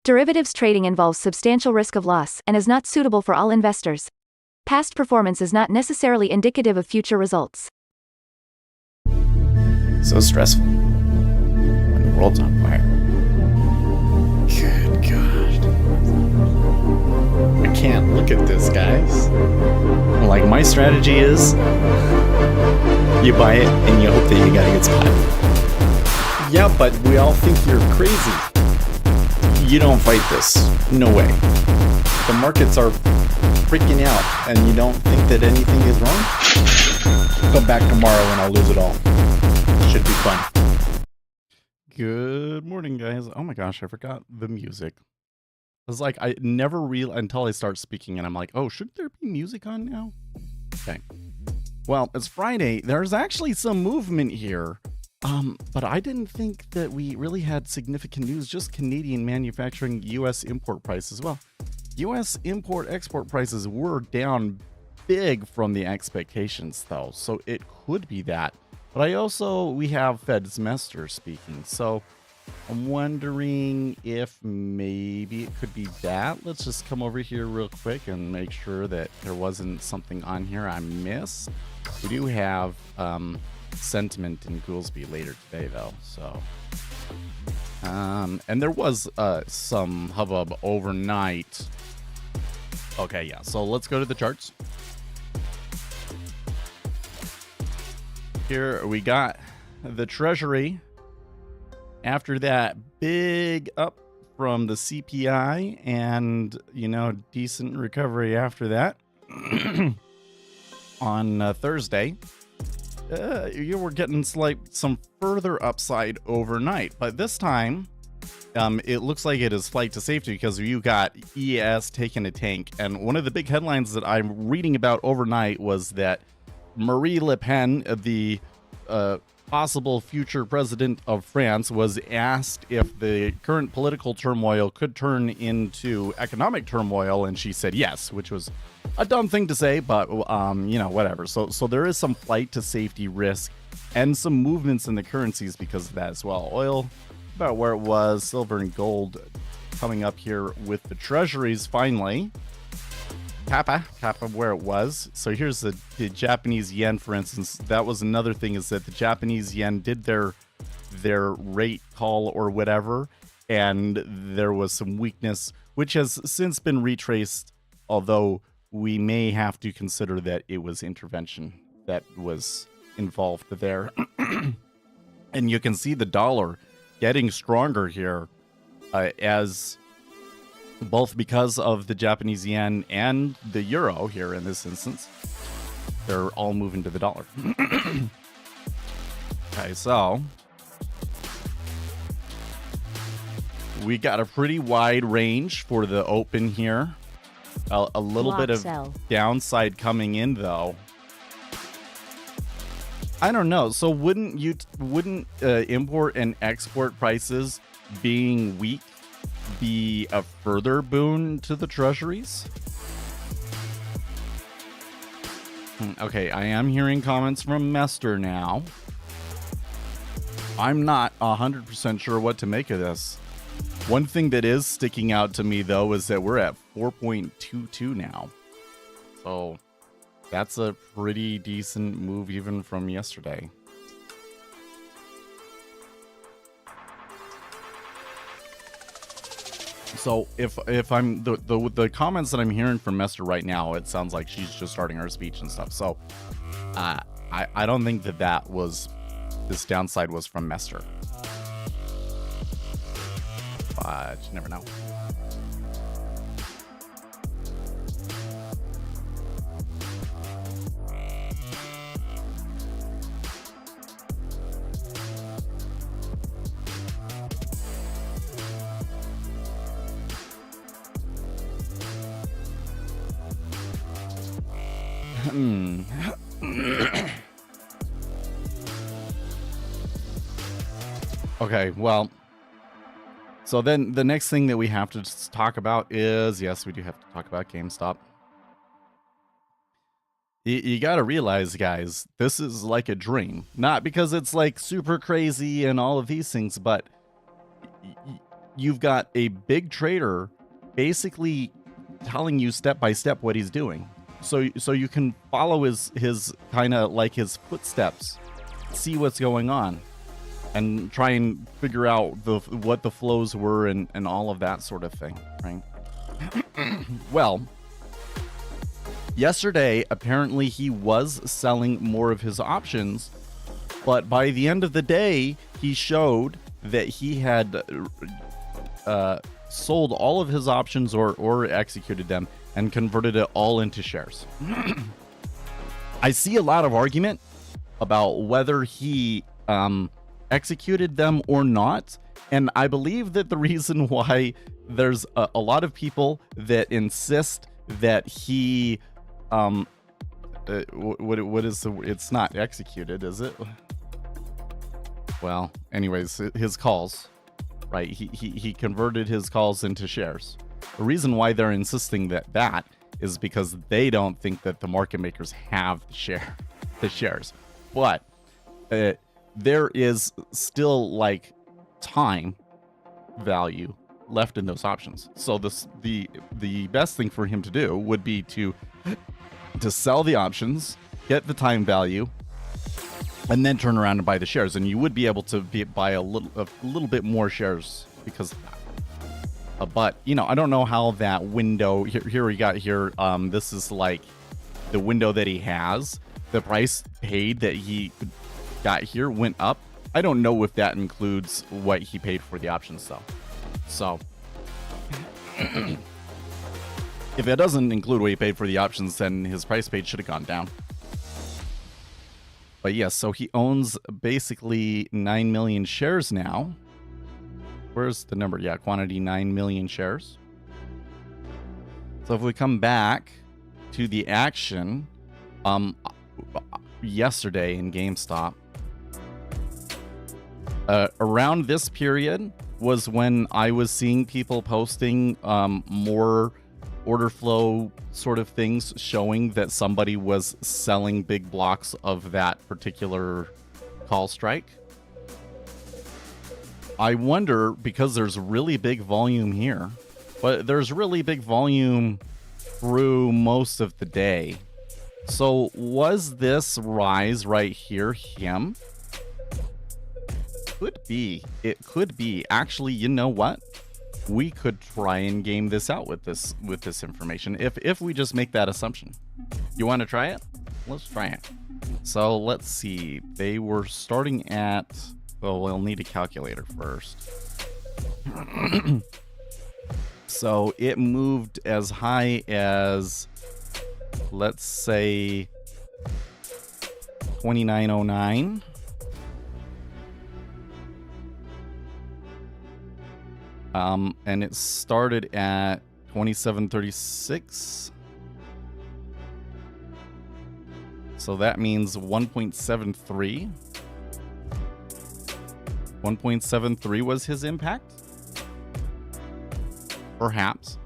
Derivatives trading involves substantial risk of loss and is not suitable for all investors. Past performance is not necessarily indicative of future results. So stressful when the world's on fire. Good God. I can't look at this, guys. Like, my strategy is you buy it and you hope that you got a good spot. Yeah, but we all think you're crazy. You don't fight this. No way. The markets are freaking out and you don't think that anything is wrong? Come back tomorrow and I'll lose it all. Should be fun. Good morning, guys. Oh my gosh, I forgot the music. I was like, I never until I start speaking and I'm like, oh, should there be music on now? Okay. Well, it's Friday. There's actually some movement here. But I didn't think that we really had significant news, just Canadian manufacturing U.S. import prices. Well, U.S. import-export prices were down big from the expectations, though, so it could be that. But we have Fed semester speaking, so I'm wondering if maybe it could be that. Let's just come over here real quick and make sure that there wasn't something on here I missed. We do have sentiment in Goolsby later today, though, so and there was some hubbub overnight. Okay, yeah, so let's go to the charts. Here we got the Treasury after that big up from the CPI and, decent recovery after that on Thursday. You were getting some further upside overnight, but this time it looks like it is flight to safety because you got ES taking a tank. And one of the big headlines that I'm reading about overnight was that Marie Le Pen, the possible future president of France, was asked if the current political turmoil could turn into economic turmoil, and she said yes, which was a dumb thing to say, but whatever. So there is some flight to safety risk and some movements in the currencies because of that as well. Oil about where it was, silver and gold coming up here with the treasuries finally. Kappa where it was. So here's the Japanese yen, for instance. That was another thing, is that the Japanese yen did their rate call or whatever, and there was some weakness, which has since been retraced, although we may have to consider that it was intervention that was involved there. And you can see the dollar getting stronger here as both because of the Japanese yen and the euro here in this instance. They're all moving to the dollar. Okay, so we got a pretty wide range for the open here. A little bit of downside coming in, though. I don't know. So wouldn't import and export prices being weak be a further boon to the treasuries? Okay, I am hearing comments from Mester now. I'm not 100% sure what to make of this. One thing that is sticking out to me, though, is that we're at 4.22 now. So that's a pretty decent move even from yesterday. So if I'm the comments that I'm hearing from Mester right now, it sounds like she's just starting her speech and stuff. So I don't think that was this downside was from Mester. But you never know. Okay, well, so then the next thing that we have to talk about is, yes, we do have to talk about GameStop. You got to realize, guys, this is like a dream. Not because it's like super crazy and all of these things, but you've got a big trader basically telling you step by step what he's doing. So you can follow his kind of like his footsteps, see what's going on, and try and figure out what the flows were and all of that sort of thing, right? Well, yesterday, apparently he was selling more of his options, but by the end of the day, he showed that he had sold all of his options or executed them and converted it all into shares. I see a lot of argument about whether he executed them or not, and I believe that the reason why there's a lot of people that insist that he what is the, it's not executed, is it? Well, anyways, his calls, right? He converted his calls into shares. The reason why they're insisting that is because they don't think that the market makers have the shares. But there is still like time value left in those options. So the best thing for him to do would be to sell the options, get the time value, and then turn around and buy the shares. And you would be able to buy a little bit more shares because of that. But, you know, I don't know how that window here we got here. This is like the window that he has. The price paid that he got here went up. I don't know if that includes what he paid for the options though. So if it doesn't include what he paid for the options, then his price paid should have gone down. But yes, so he owns basically 9 million shares now. Where's the number? Yeah, quantity 9 million shares. So if we come back to the action yesterday in GameStop, around this period was when I was seeing people posting more order flow sort of things showing that somebody was selling big blocks of that particular call strike. I wonder, because there's really big volume here, but there's really big volume through most of the day. So was this rise right here him? Could be. It could be. Actually, you know what? We could try and game this out with this information if we just make that assumption. You want to try it? Let's try it. So let's see. They were starting at, well, we'll need a calculator first. So it moved as high as, let's say, 2909. And it started at 2736. So that means 1.73. 1.73 was his impact. Perhaps.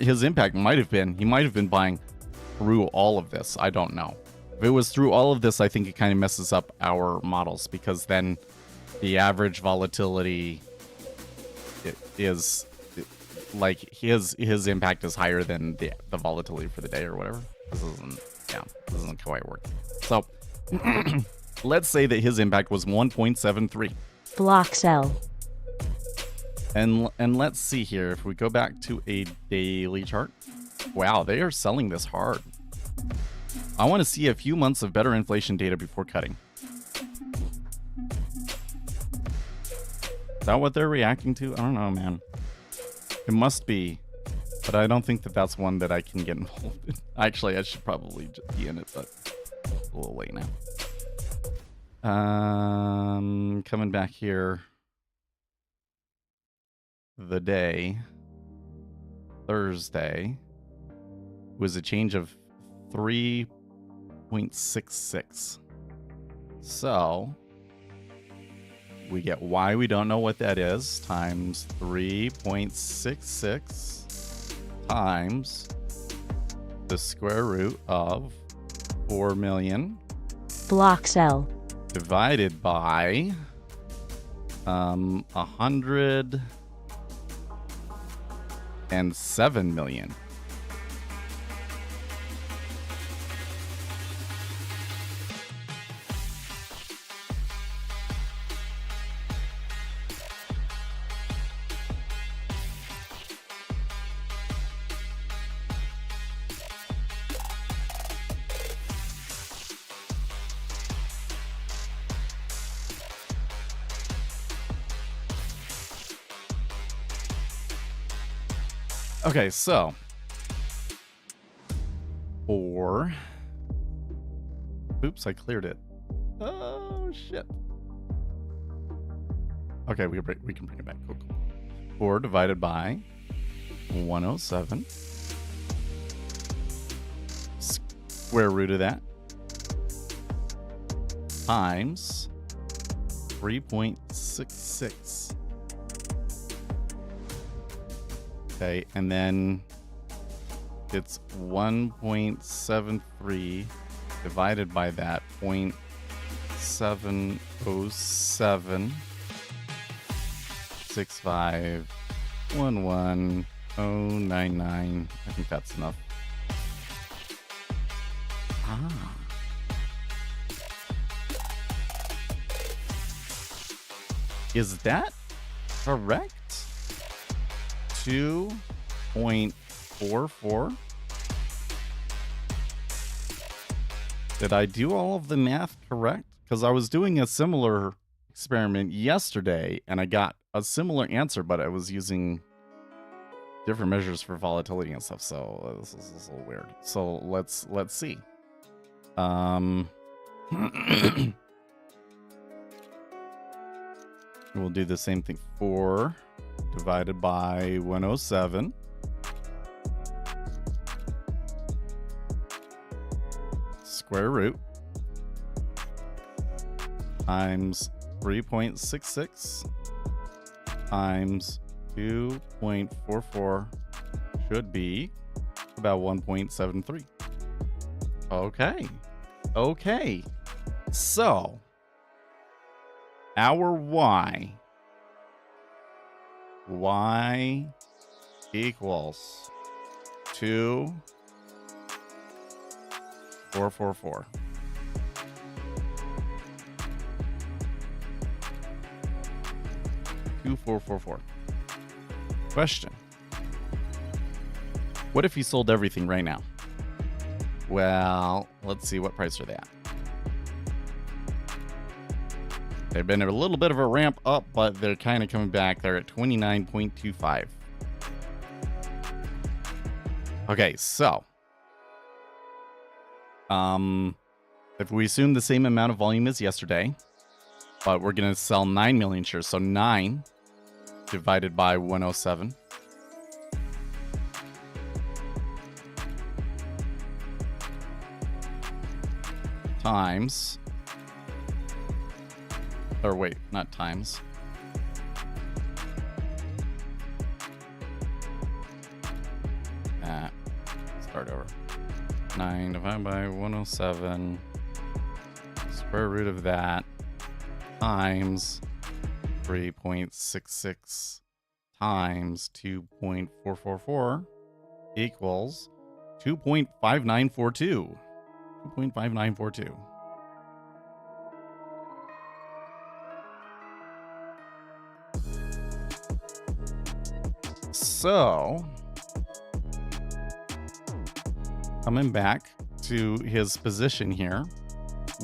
His impact might have been, he might have been buying through all of this. I don't know. If it was through all of this, I think it kind of messes up our models, because then the average volatility is like his impact is higher than the volatility for the day or whatever. This doesn't quite work. So let's say that his impact was 1.73. Block sell. And let's see here, if we go back to a daily chart. Wow, they are selling this hard. I want to see a few months of better inflation data before cutting. Is that what they're reacting to? I don't know, man. It must be, but I don't think that that's one that I can get involved in. Actually, I should probably just be in it, but it's a little late now. Coming back here. The day, Thursday, was a change of 3.66. So we get why we don't know what that is, times 3.66 times the square root of 4 million. Block sell. Divided by 100 and 7 million. Okay, so for oops, I cleared it. Oh shit. Okay, we can bring it back. Cool. 4 divided by 107. Square root of that times 3.66. Okay, and then it's 1.73 divided by that 0.707 6511099. I think that's enough. Is that correct? 2.44. Did I do all of the math correct? Because I was doing a similar experiment yesterday and I got a similar answer, but I was using different measures for volatility and stuff. So this is a little weird. So let's see. We'll do the same thing. 4 divided by 107 square root times 3.66 times 2.44 should be about 1.73. Okay. So our y equals 2.444. Question: what if he sold everything right now? Well, let's see, what price are they at? They've been a little bit of a ramp up, but they're kind of coming back. They're at 29.25. Okay, so if we assume the same amount of volume as yesterday, but we're going to sell 9 million shares, so 9 divided by 107 times, or wait, not times. Start over. 9 divided by 107, square root of that, times 3.66 times 2.444 equals 2.5942. 2.5942. So, coming back to his position here,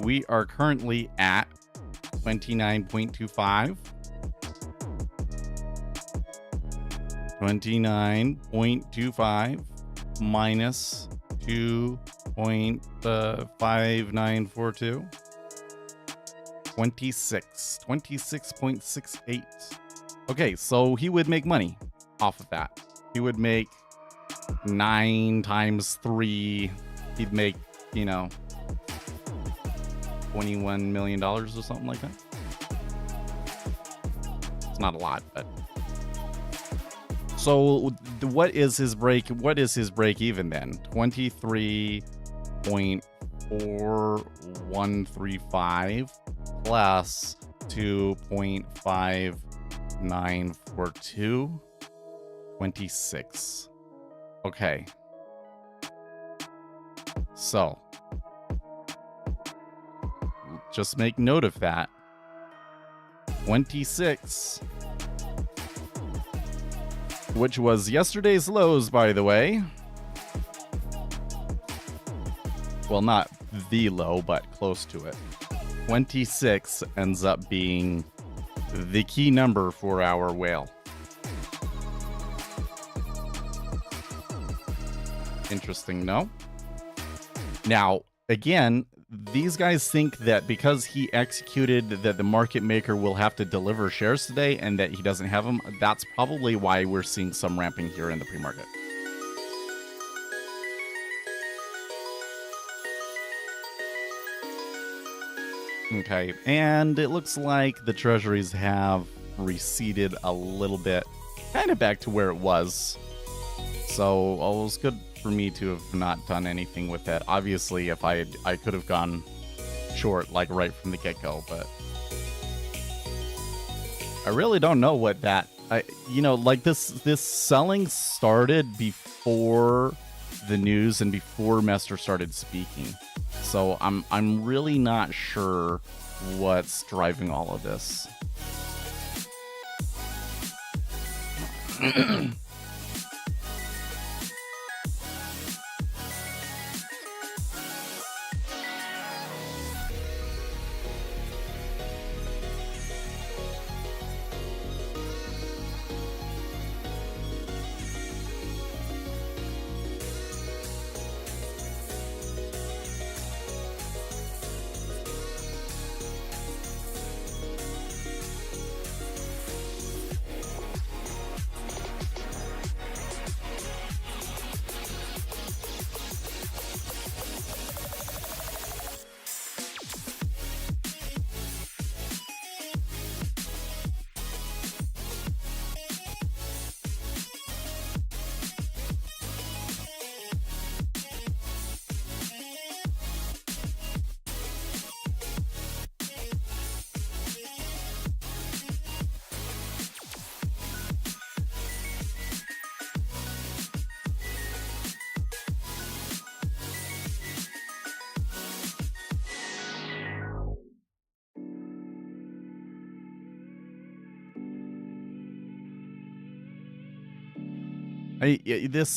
we are currently at 29.25. 29.25 minus 2.5942. 26.68. Okay, so he would make money off of that. He would make 9 times 3. He'd make, $21 million or something like that. It's not a lot, but so what is his break even then? 23.4135 plus 2.5942. 26. Okay. So, just make note of that. 26, which was yesterday's lows, by the way. Well, not the low, but close to it. 26 ends up being the key number for our whale. Interesting, no? Now, again, these guys think that because he executed that the market maker will have to deliver shares today and that he doesn't have them, that's probably why we're seeing some ramping here in the pre-market. Okay, and it looks like the treasuries have receded a little bit, kind of back to where it was. So it was good for me to have not done anything with that. Obviously, if I could have gone short like right from the get-go, but I really don't know what that like this selling started before the news and before Mester started speaking. So I'm really not sure what's driving all of this.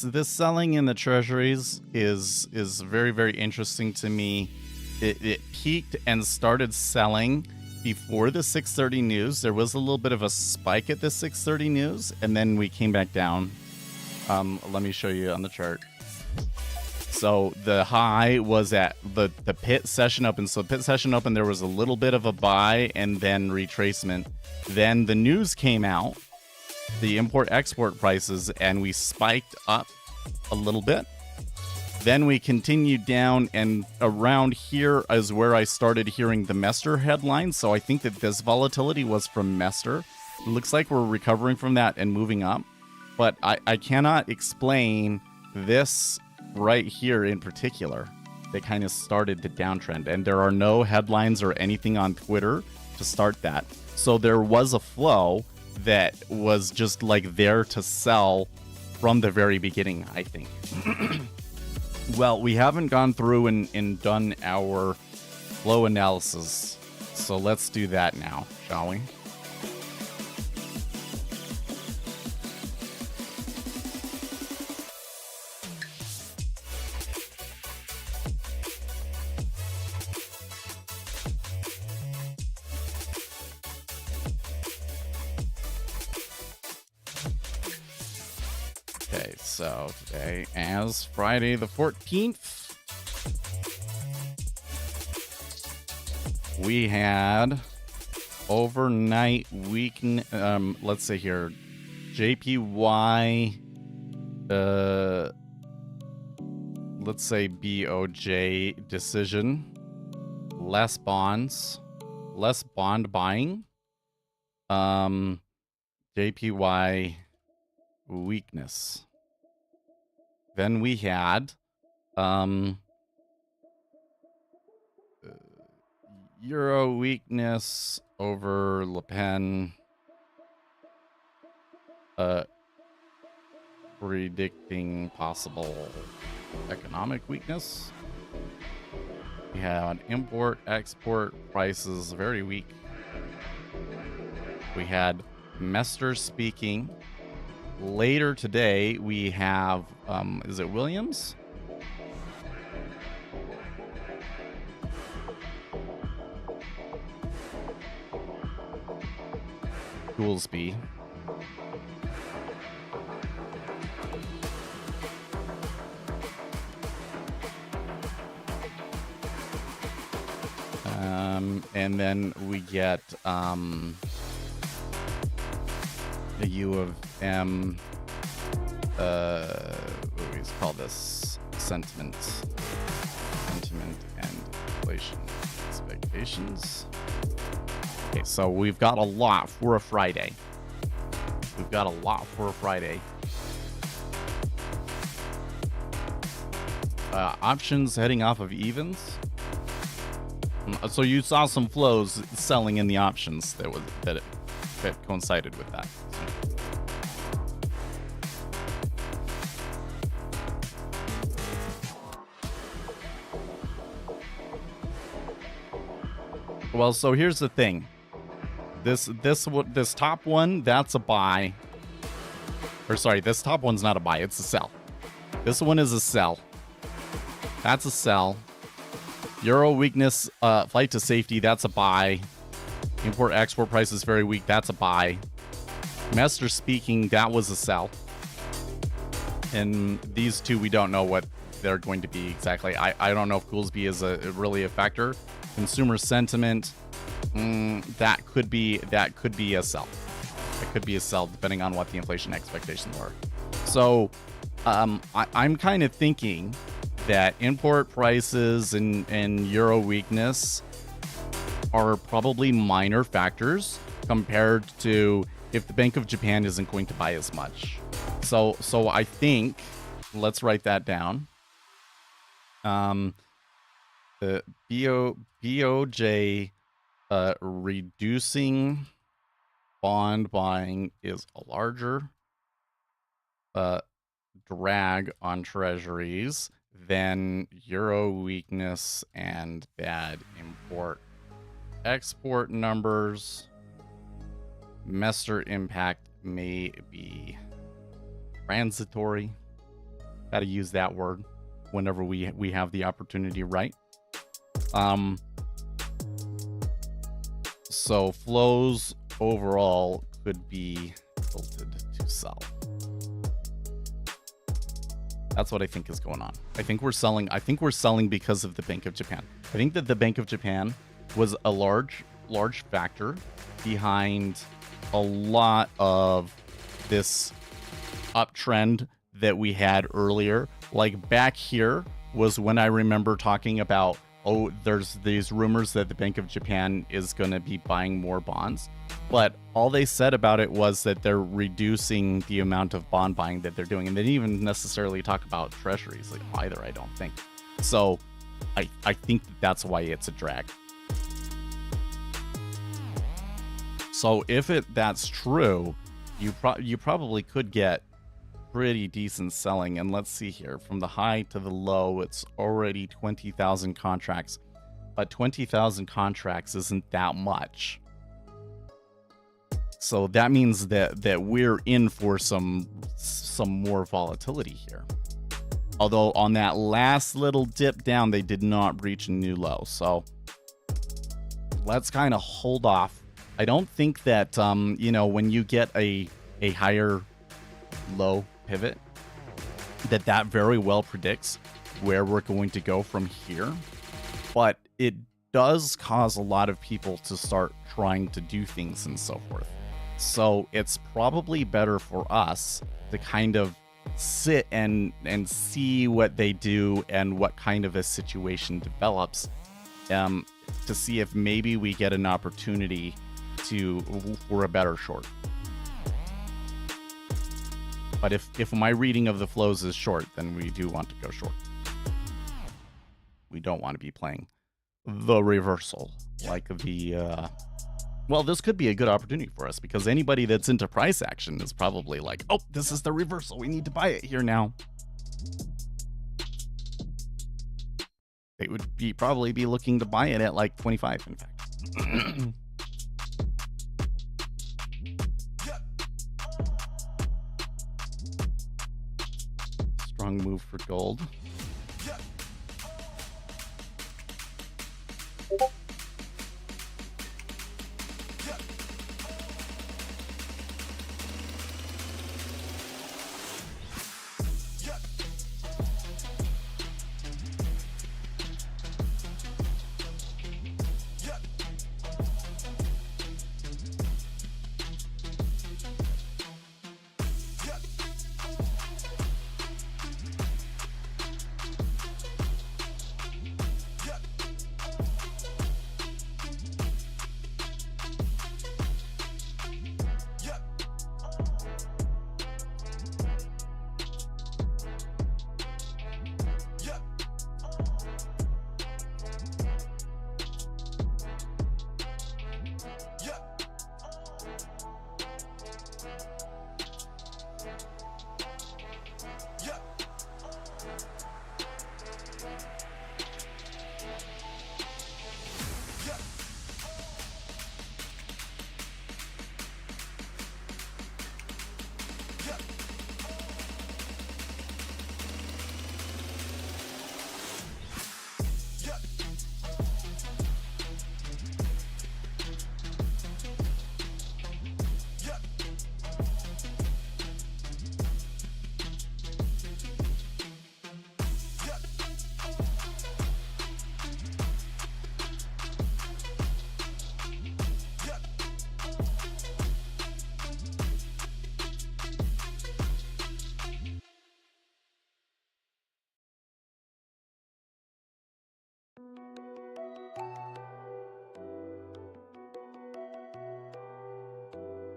This selling in the treasuries is very, very interesting to me. It peaked and started selling before the 6:30 news. There was a little bit of a spike at the 6:30 news, and then we came back down. Let me show you on the chart. So the high was at the pit session open. So pit session open, there was a little bit of a buy and then retracement. Then the news came out, the import-export prices, and we spiked up a little bit. Then we continued down, and around here is where I started hearing the Mester headlines. So I think that this volatility was from Mester. It looks like we're recovering from that and moving up. But I cannot explain this right here in particular that kind of started the downtrend. And there are no headlines or anything on Twitter to start that. So there was a flow that was just like there to sell from the very beginning, I think. Well, we haven't gone through and done our flow analysis, so let's do that now, shall we? Okay, so today, as Friday the 14th, we had overnight weakness. Let's see here, JPY, let's say BOJ decision, less bonds, less bond buying, JPY weakness. Then we had Euro weakness over Le Pen, predicting possible economic weakness. We had import-export prices very weak. We had Mester speaking. Later today, we have, is it Williams? Goolsby. And then we get the U of M, what do we call this? Sentiment and inflation expectations. Okay, so we've got a lot for a Friday. Options heading off of evens. So you saw some flows selling in the options that coincided with that. Well, so here's the thing. This top one, that's a buy. Or sorry, this top one's not a buy, it's a sell. This one is a sell. That's a sell. Euro weakness, flight to safety, that's a buy. Import-export prices very weak, that's a buy. Mester speaking, that was a sell. And these two, we don't know what they're going to be exactly. I don't know if Goolsby is really a factor. Consumer sentiment, that could be a sell. It could be a sell depending on what the inflation expectations were. So I'm kind of thinking that import prices and euro weakness are probably minor factors compared to if the Bank of Japan isn't going to buy as much. So I think, let's write that down. The BOJ reducing bond buying is a larger drag on treasuries than euro weakness and bad import-export numbers. Mester impact may be transitory. Got to use that word whenever we have the opportunity, right? So flows overall could be tilted to sell. That's what I think is going on. I think we're selling because of the Bank of Japan. I think that the Bank of Japan was a large factor behind a lot of this uptrend that we had earlier. Like back here was when I remember talking about, oh, there's these rumors that the Bank of Japan is going to be buying more bonds. But all they said about it was that they're reducing the amount of bond buying that they're doing. And they didn't even necessarily talk about treasuries either, I don't think. So I think that's why it's a drag. So if that's true, you probably could get pretty decent selling. And let's see here, from the high to the low, it's already 20,000 contracts, but 20,000 contracts isn't that much. So that means that we're in for some more volatility here. Although on that last little dip down, they did not reach a new low. So let's kind of hold off. I don't think that, when you get a higher low pivot, that very well predicts where we're going to go from here. But it does cause a lot of people to start trying to do things and so forth. So it's probably better for us to kind of sit and see what they do and what kind of a situation develops, to see if maybe we get an opportunity for a better short. But if my reading of the flows is short, then we do want to go short. We don't want to be playing the reversal like the Well, this could be a good opportunity for us because anybody that's into price action is probably like, oh, this is the reversal. We need to buy it here now. They would probably be looking to buy it at like 25, in fact. Strong move for gold.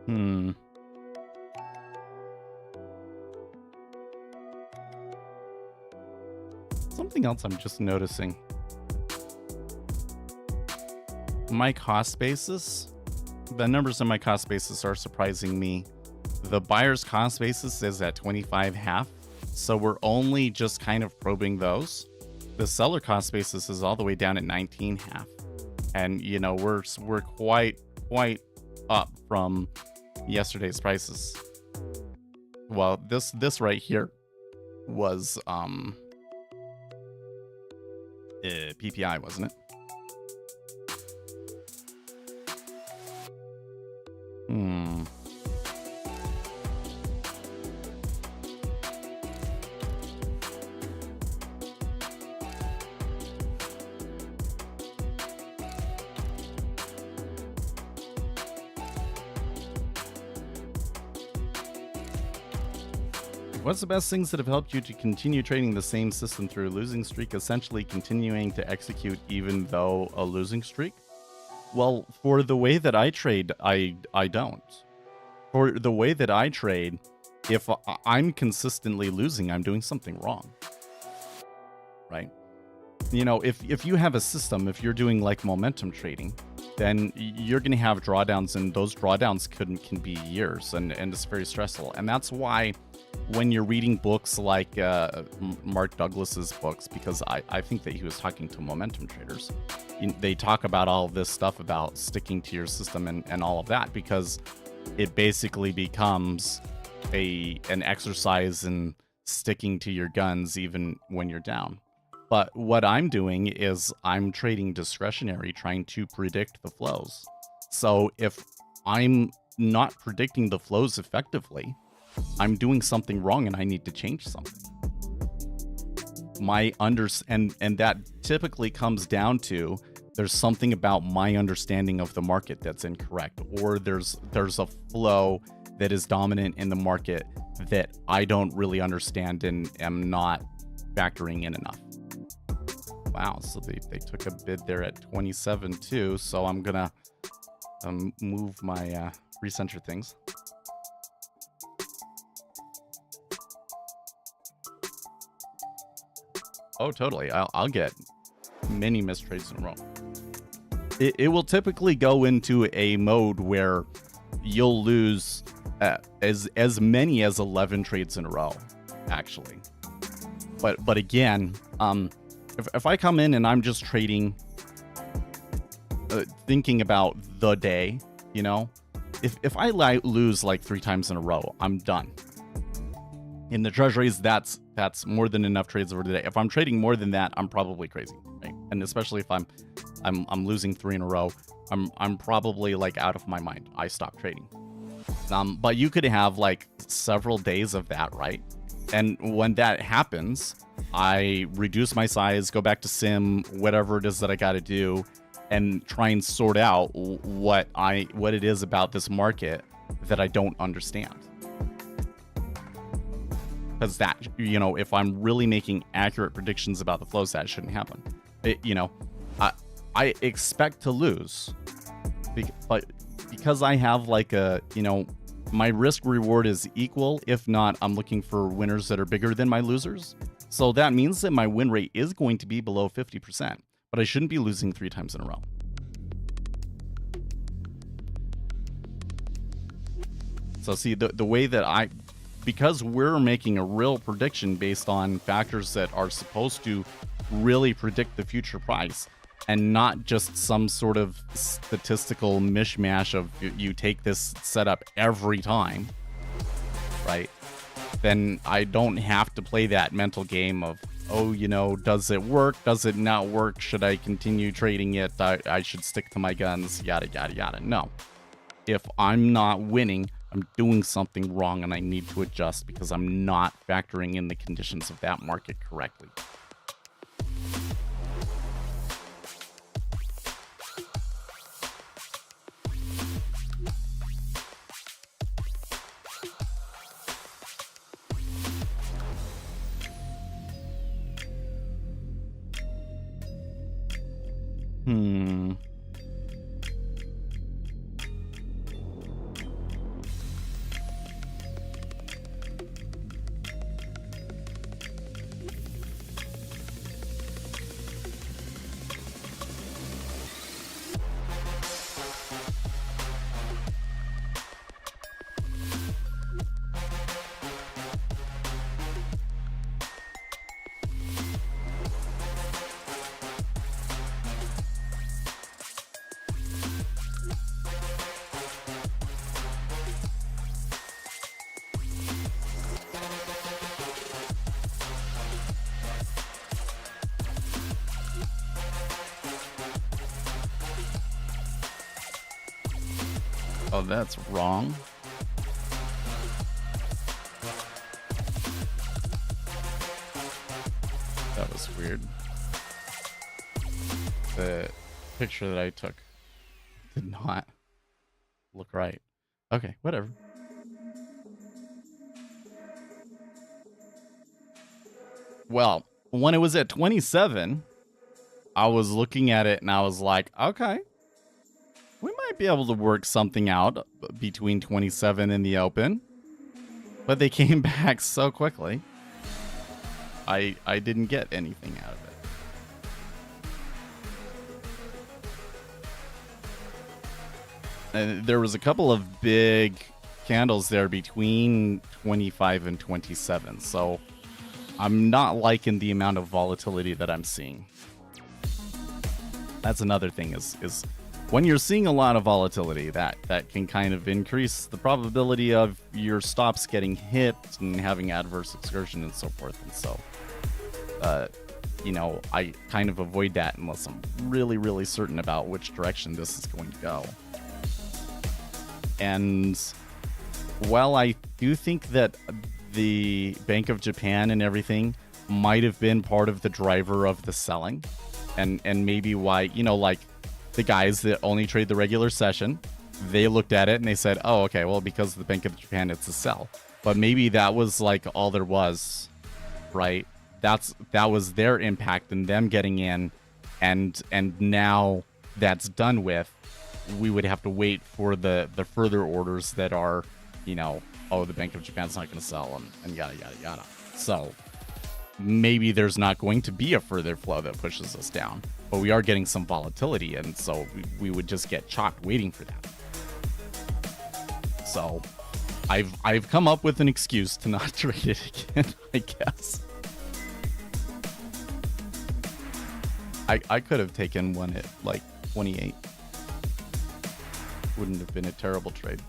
Hmm. Something else I'm just noticing. My cost basis, the numbers in my cost basis are surprising me. The buyer's cost basis is at 25 half, so we're only just kind of probing those. The seller cost basis is all the way down at 19 half. And you know, we're quite up from yesterday's prices. Well, this right here was PPI, wasn't it? What's the best things that have helped you to continue trading the same system through a losing streak, essentially continuing to execute even though a losing streak? Well, for the way that I trade, I don't. For the way that I trade, if I'm consistently losing, I'm doing something wrong. Right? You know, if you have a system, if you're doing like momentum trading, then you're going to have drawdowns, and those drawdowns can be years, and it's very stressful. And that's why when you're reading books like Mark Douglas's books, because I think that he was talking to momentum traders, they talk about all of this stuff about sticking to your system and all of that, because it basically becomes an exercise in sticking to your guns even when you're down. But what I'm doing is I'm trading discretionary, trying to predict the flows. So if I'm not predicting the flows effectively, I'm doing something wrong and I need to change something. And that typically comes down to there's something about my understanding of the market that's incorrect, or there's a flow that is dominant in the market that I don't really understand and am not factoring in enough. Wow, so they took a bid there at 27 too, so I'm gonna move my recenter things. Oh, totally. I'll get many mistrades in a row. it will typically go into a mode where you'll lose as many as 11 trades in a row, actually. But again, if I come in and I'm just trading, thinking about the day, you know, if I lose like 3 times in a row, I'm done. In the treasuries, that's more than enough trades over the day. If I'm trading more than that, I'm probably crazy, right? And especially if I'm losing 3 in a row, I'm probably like out of my mind. I stop trading. But you could have like several days of that, right? And when that happens, I reduce my size, go back to sim, whatever it is that I got to do, and try and sort out what it is about this market that I don't understand. Because that, you know, if I'm really making accurate predictions about the flows, that shouldn't happen. I expect to lose, but because I have like a, you know, my risk reward is equal. If not, I'm looking for winners that are bigger than my losers. So that means that my win rate is going to be below 50%, but I shouldn't be losing 3 times in a row. So see, the way that because we're making a real prediction based on factors that are supposed to really predict the future price, and not just some sort of statistical mishmash of you take this setup every time, right? Then I don't have to play that mental game of, oh, you know, does it work? Does it not work? Should I continue trading it? I should stick to my guns, yada, yada, yada. No. If I'm not winning, I'm doing something wrong and I need to adjust because I'm not factoring in the conditions of that market correctly. Oh, that's wrong. That was weird. The picture that I took did not look right. Okay, whatever. Well, when it was at 27, I was looking at it and I was like, okay, we might be able to work something out between 27 and the open. But they came back so quickly. I didn't get anything out of it. And there was a couple of big candles there between 25 and 27. So I'm not liking the amount of volatility that I'm seeing. That's another thing is when you're seeing a lot of volatility, that can kind of increase the probability of your stops getting hit and having adverse excursion and so forth. And so, you know, I kind of avoid that unless I'm really, really certain about which direction this is going to go. And while I do think that the Bank of Japan and everything might have been part of the driver of the selling, and maybe why, you know, like the guys that only trade the regular session, they looked at it and they said, oh, okay, well, because of the Bank of Japan, it's a sell. But maybe that was like all there was, right? That was their impact and them getting in, and now that's done with. We would have to wait for the further orders that are, you know, oh, the Bank of Japan's not going to sell and yada, yada, yada. So maybe there's not going to be a further flow that pushes us down. but we are getting some volatility, and so we would just get chopped waiting for that. So I've come up with an excuse to not trade it again, I guess. I could have taken one at like 28. Wouldn't have been a terrible trade.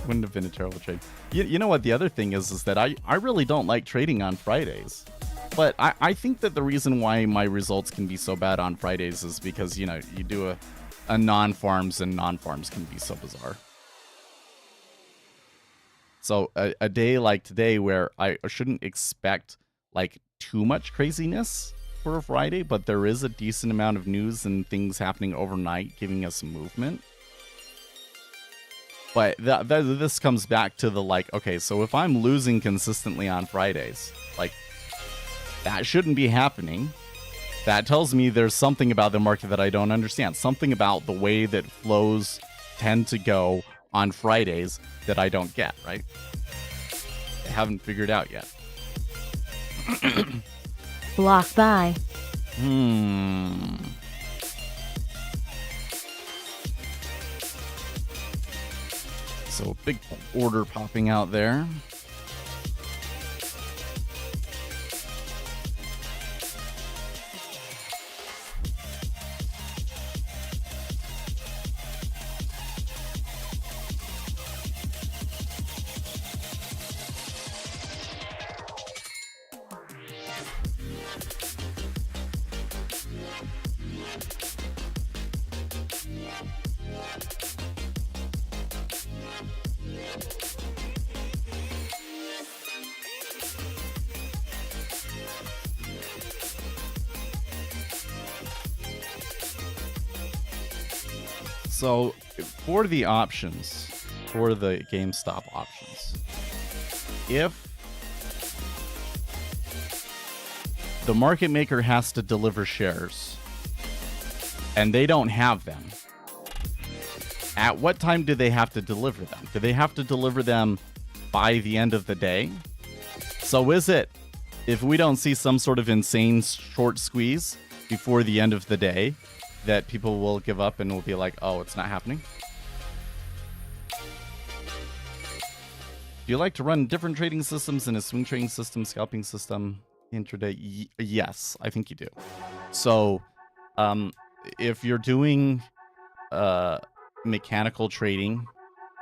Wouldn't have been a terrible trade. You know what the other thing is that I really don't like trading on Fridays. But I think that the reason why my results can be so bad on Fridays is because, you know, you do a non-farms, and non-farms can be so bizarre. So a day like today where I shouldn't expect like too much craziness for a Friday, but there is a decent amount of news and things happening overnight giving us movement. But this comes back to the like, okay, so if I'm losing consistently on Fridays, like that shouldn't be happening. That tells me there's something about the market that I don't understand. Something about the way that flows tend to go on Fridays that I don't get, right? I haven't figured out yet. Block buy. So big order popping out there. So for the options, for the GameStop options, if the market maker has to deliver shares and they don't have them, at what time do they have to deliver them? Do they have to deliver them by the end of the day? So is it, if we don't see some sort of insane short squeeze before the end of the day, that people will give up and will be like, oh, it's not happening? Do you like to run different trading systems in a swing trading system, scalping system, intraday? Yes, I think you do. So if you're doing mechanical trading,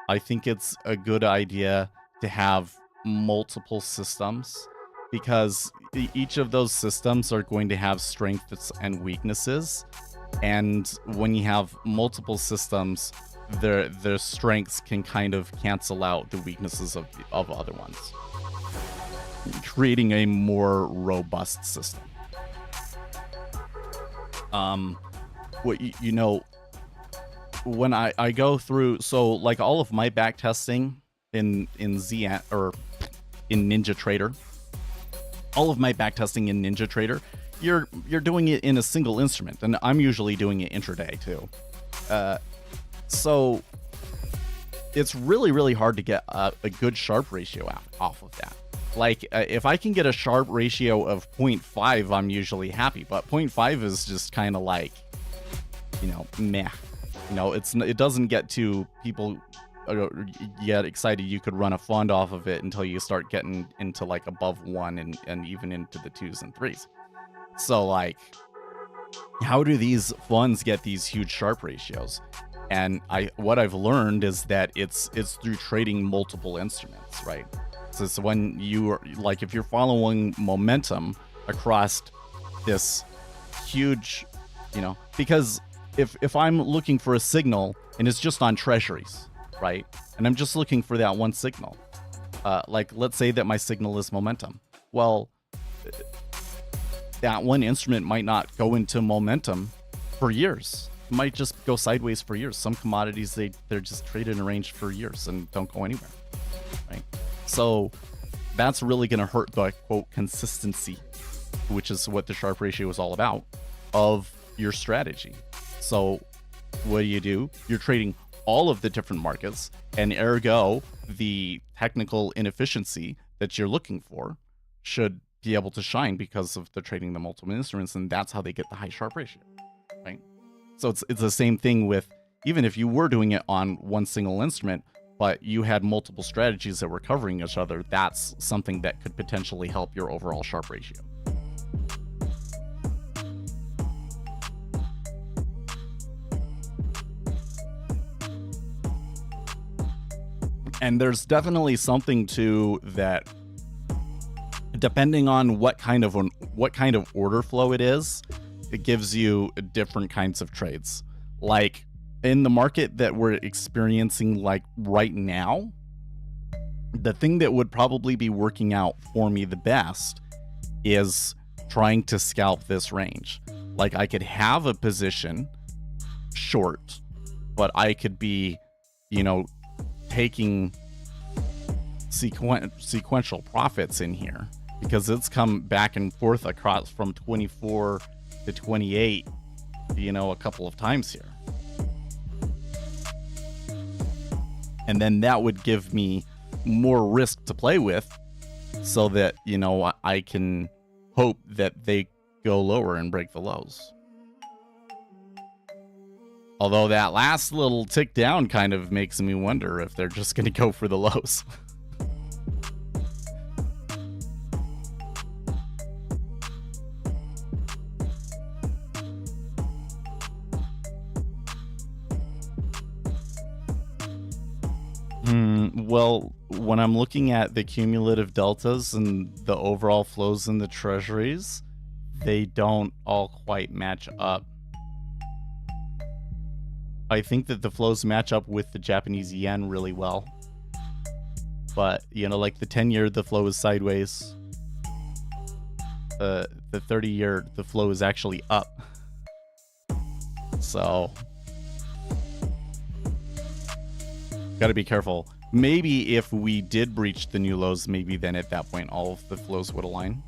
I think it's a good idea to have multiple systems, because each of those systems are going to have strengths and weaknesses. And when you have multiple systems, their strengths can kind of cancel out the weaknesses of other ones, creating a more robust system. You know, when I go through, so like all of my back testing in or in NinjaTrader, all of my back testing in NinjaTrader, you're doing it in a single instrument, and I'm usually doing it intraday too. So it's really, really hard to get a good Sharpe ratio off of that. Like if I can get a Sharpe ratio of 0.5, I'm usually happy, but 0.5 is just kind of like, you know, meh. You know, it doesn't get to people get excited you could run a fund off of it until you start getting into like above 1 and even into the 2s and 3s. So like, how do these funds get these huge Sharpe ratios? And what I've learned is that it's through trading multiple instruments, right? So it's when you are like, if you're following momentum across this huge, you know, because if I'm looking for a signal and it's just on treasuries, right? And I'm just looking for that one signal, like let's say that my signal is momentum. Well, that one instrument might not go into momentum for years. It might just go sideways for years. Some commodities, they're just traded in a range for years and don't go anywhere, right? So that's really going to hurt the quote consistency, which is what the Sharpe ratio is all about, of your strategy. So what do? You're trading all of the different markets, and ergo the technical inefficiency that you're looking for should be able to shine because of the trading the multiple instruments, and that's how they get the high Sharpe ratio, right? So it's the same thing with, even if you were doing it on one single instrument, but you had multiple strategies that were covering each other, that's something that could potentially help your overall Sharpe ratio. And there's definitely something to that, depending on what kind of order flow it is, it gives you different kinds of trades. Like in the market that we're experiencing like right now, the thing that would probably be working out for me the best is trying to scalp this range. Like I could have a position short, but I could be, taking sequential profits in here, because it's come back and forth across from 24 to 28, a couple of times here. And then that would give me more risk to play with, so that, I can hope that they go lower and break the lows. Although that last little tick down kind of makes me wonder if they're just going to go for the lows. Well, when I'm looking at the cumulative deltas and the overall flows in the treasuries, they don't all quite match up. I think that the flows match up with the Japanese yen really well. But, like the 10-year, the flow is sideways. The 30-year, the flow is actually up. So, gotta be careful. Maybe if we did breach the new lows, maybe then at that point all of the flows would align.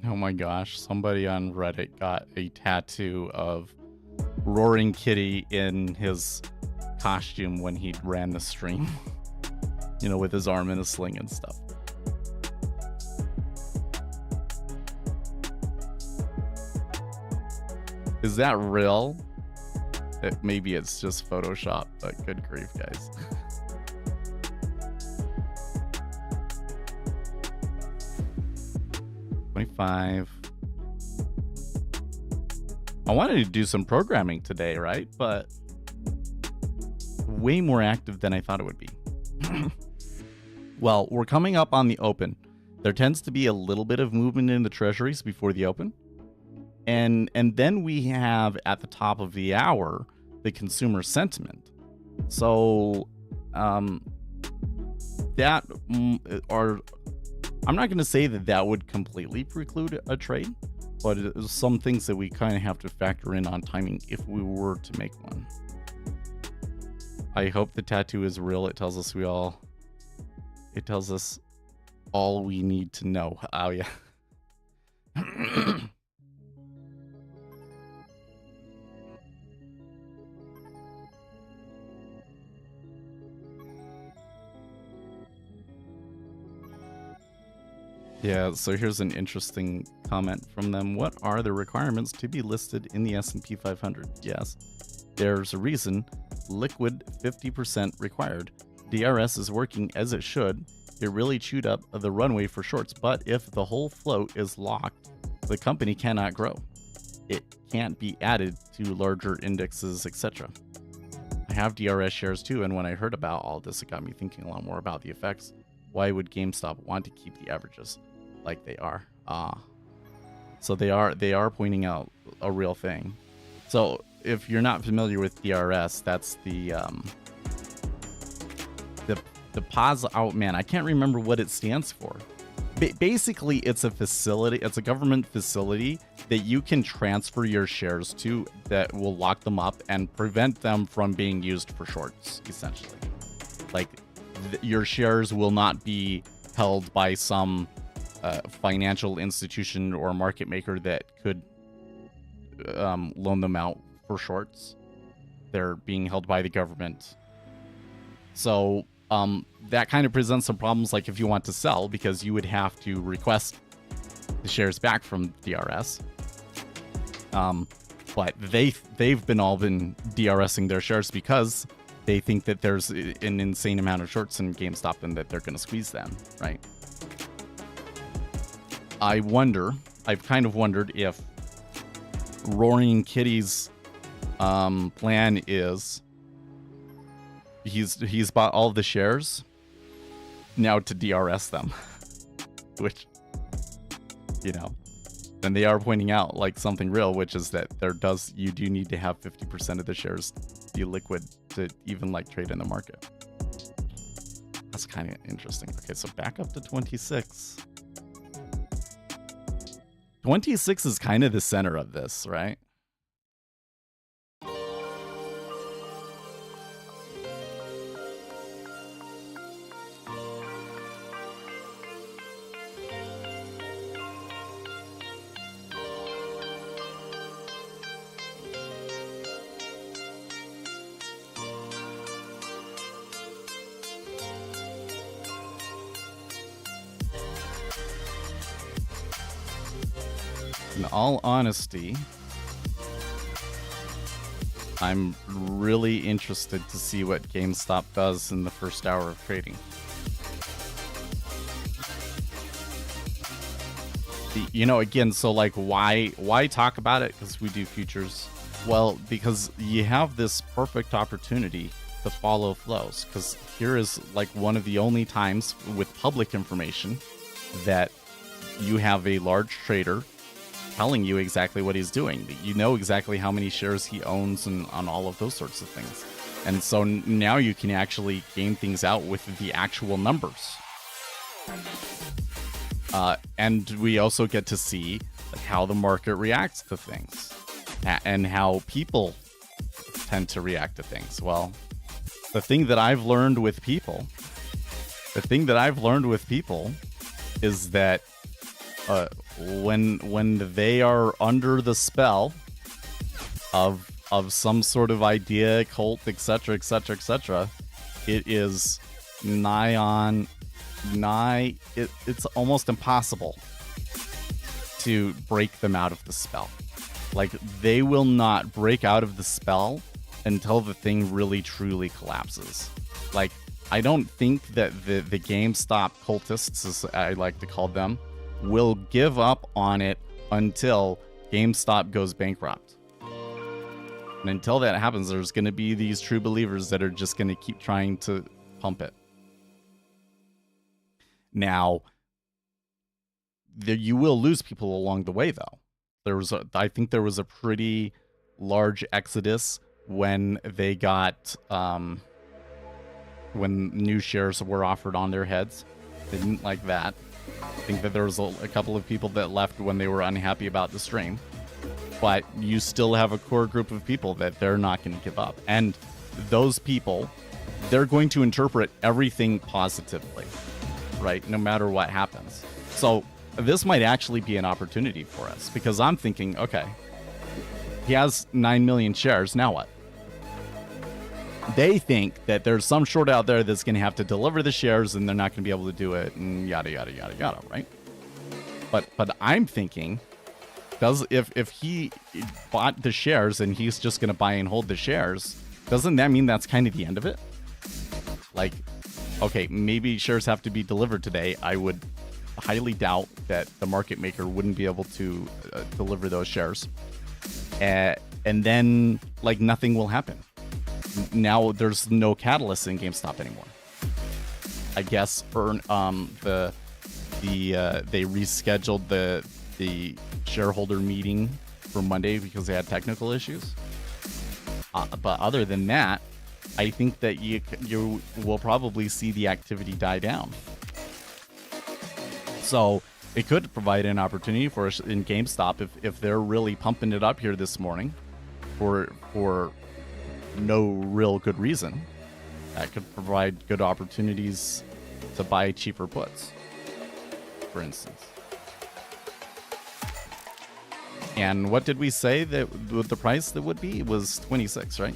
Oh my gosh, somebody on Reddit got a tattoo of Roaring Kitty in his costume when he ran the stream. With his arm in a sling and stuff. Is that real? Maybe it's just Photoshop, but good grief, guys. I wanted to do some programming today, right? But way more active than I thought it would be. Well, we're coming up on the open. There tends to be a little bit of movement in the treasuries before the open. And then we have at the top of the hour the consumer sentiment. So I'm not going to say that would completely preclude a trade, but it is some things that we kind of have to factor in on timing if we were to make one. I hope the tattoo is real. It tells us all we need to know. Oh yeah. Yeah, so here's an interesting comment from them. What are the requirements to be listed in the S&P 500? Yes, there's a reason. Liquid 50% required. DRS is working as it should. It really chewed up the runway for shorts, but if the whole float is locked, the company cannot grow. It can't be added to larger indexes, etc. I have DRS shares too, and when I heard about all this, it got me thinking a lot more about the effects. Why would GameStop want to keep the averages like they are? So they are pointing out a real thing. So if you're not familiar with DRS, that's the deposit. Oh man, I can't remember what it stands for. Basically, it's a facility. It's a government facility that you can transfer your shares to that will lock them up and prevent them from being used for shorts. Essentially, like your shares will not be held by some financial institution or market maker that could loan them out for shorts. They're being held by the government. So that kind of presents some problems, like if you want to sell, because you would have to request the shares back from DRS. But they've been DRSing their shares because they think that there's an insane amount of shorts in GameStop and that they're going to squeeze them, right? I've kind of wondered if Roaring Kitty's plan is he's bought all the shares now to DRS them, which, you know, and they are pointing out like something real, which is that you do need to have 50% of the shares be liquid to even like trade in the market. That's kind of interesting. Okay, so back up to 26. 26 is kind of the center of this, right? In all honesty, I'm really interested to see what GameStop does in the first hour of trading. You know, again, so like why talk about it? Because we do futures. Well, because you have this perfect opportunity to follow flows. Because here is like one of the only times with public information that you have a large trader telling you exactly what he's doing. You know exactly how many shares he owns and on all of those sorts of things. And so now you can actually game things out with the actual numbers. And we also get to see like how the market reacts to things and how people tend to react to things. Well, the thing that I've learned with people is that when they are under the spell of some sort of idea, cult, etc., etc., etc., it is it's almost impossible to break them out of the spell. Like, they will not break out of the spell until the thing really truly collapses. Like, I don't think that the GameStop cultists, as I like to call them, will give up on it until GameStop goes bankrupt. And until that happens, there's going to be these true believers that are just going to keep trying to pump it. Now, you will lose people along the way, though. I think there was a pretty large exodus when they got when new shares were offered on their heads. They didn't like that. I think that there was a couple of people that left when they were unhappy about the stream. But you still have a core group of people that they're not going to give up. And those people, they're going to interpret everything positively, right? No matter what happens. So this might actually be an opportunity for us, because I'm thinking, okay, he has 9 million shares. Now what? They think that there's some short out there that's going to have to deliver the shares and they're not going to be able to do it, and yada, yada, yada, yada, right? But I'm thinking, if he bought the shares and he's just gonna buy and hold the shares, doesn't that mean that's kind of the end of it? Like, okay, maybe shares have to be delivered today. I would highly doubt that the market maker wouldn't be able to deliver those shares. And then, like, nothing will happen. Now there's no catalyst in GameStop anymore. I guess they rescheduled the shareholder meeting for Monday because they had technical issues. But other than that, I think that you will probably see the activity die down. So it could provide an opportunity for us in GameStop if they're really pumping it up here this morning for no real good reason. That could provide good opportunities to buy cheaper puts, for instance. And what did we say that the price that would be? It was 26, right?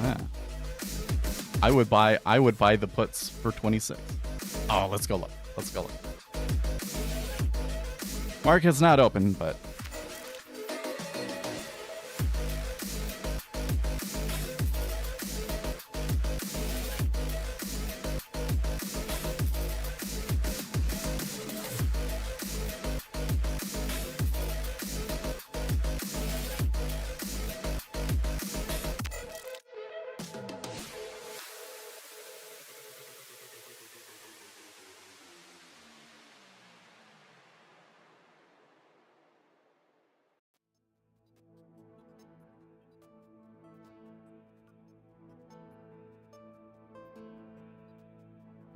Yeah. I would buy the puts for 26. Oh, let's go look. Market's not open, but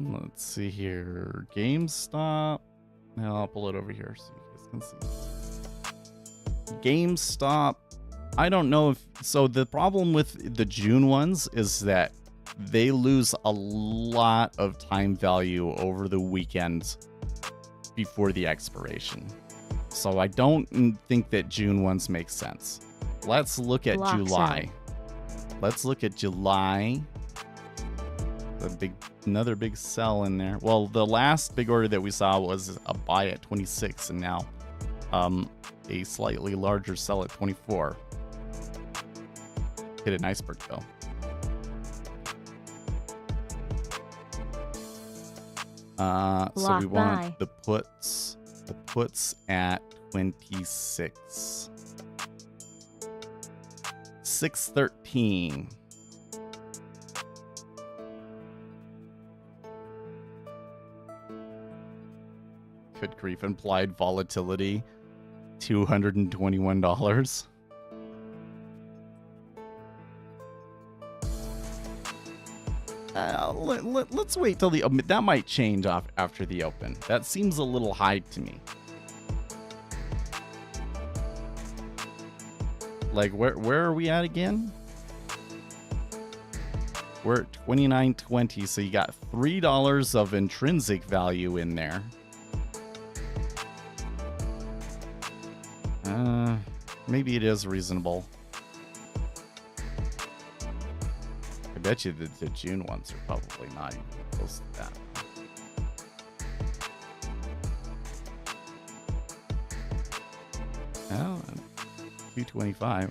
let's see here. GameStop. Now I'll pull it over here so you guys can see. GameStop. I don't know if so. The problem with the June ones is that they lose a lot of time value over the weekend before the expiration. So I don't think that June ones make sense. Let's look at July. Let's look at July. Another big sell in there. Well, the last big order that we saw was a buy at 26, and now a slightly larger sell at 24. Hit an iceberg though. So we want the puts at 26. 613. Good grief, implied volatility, $221. Let's wait till the open. That might change off after the open. That seems a little high to me. Like, where are we at again? We're at 29.20, so you got $3 of intrinsic value in there. Maybe it is reasonable. I bet you the June ones are probably not even close to that. Oh, 225.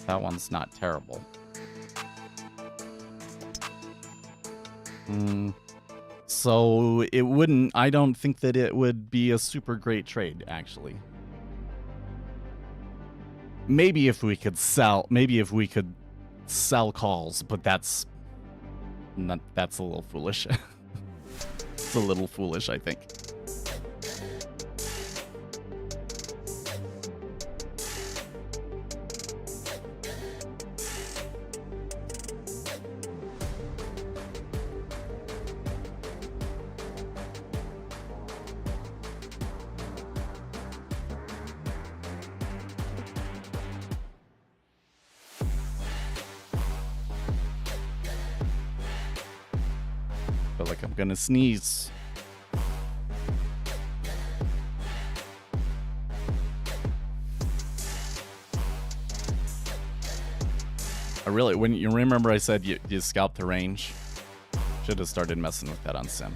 That one's not terrible. So it wouldn't, I don't think that it would be a super great trade, actually. Maybe if we could sell calls, but that's a little foolish. It's a little foolish, I think. Like I'm gonna sneeze. when you remember I said you scalp the range? Should have started messing with that on sim.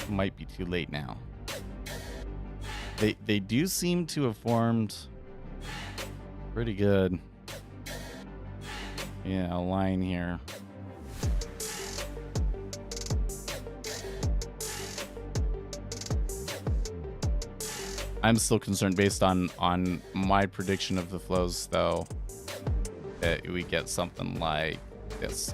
Might be too late now. They do seem to have formed pretty good, yeah, a line here. I'm still concerned based on my prediction of the flows, though, that we get something like this.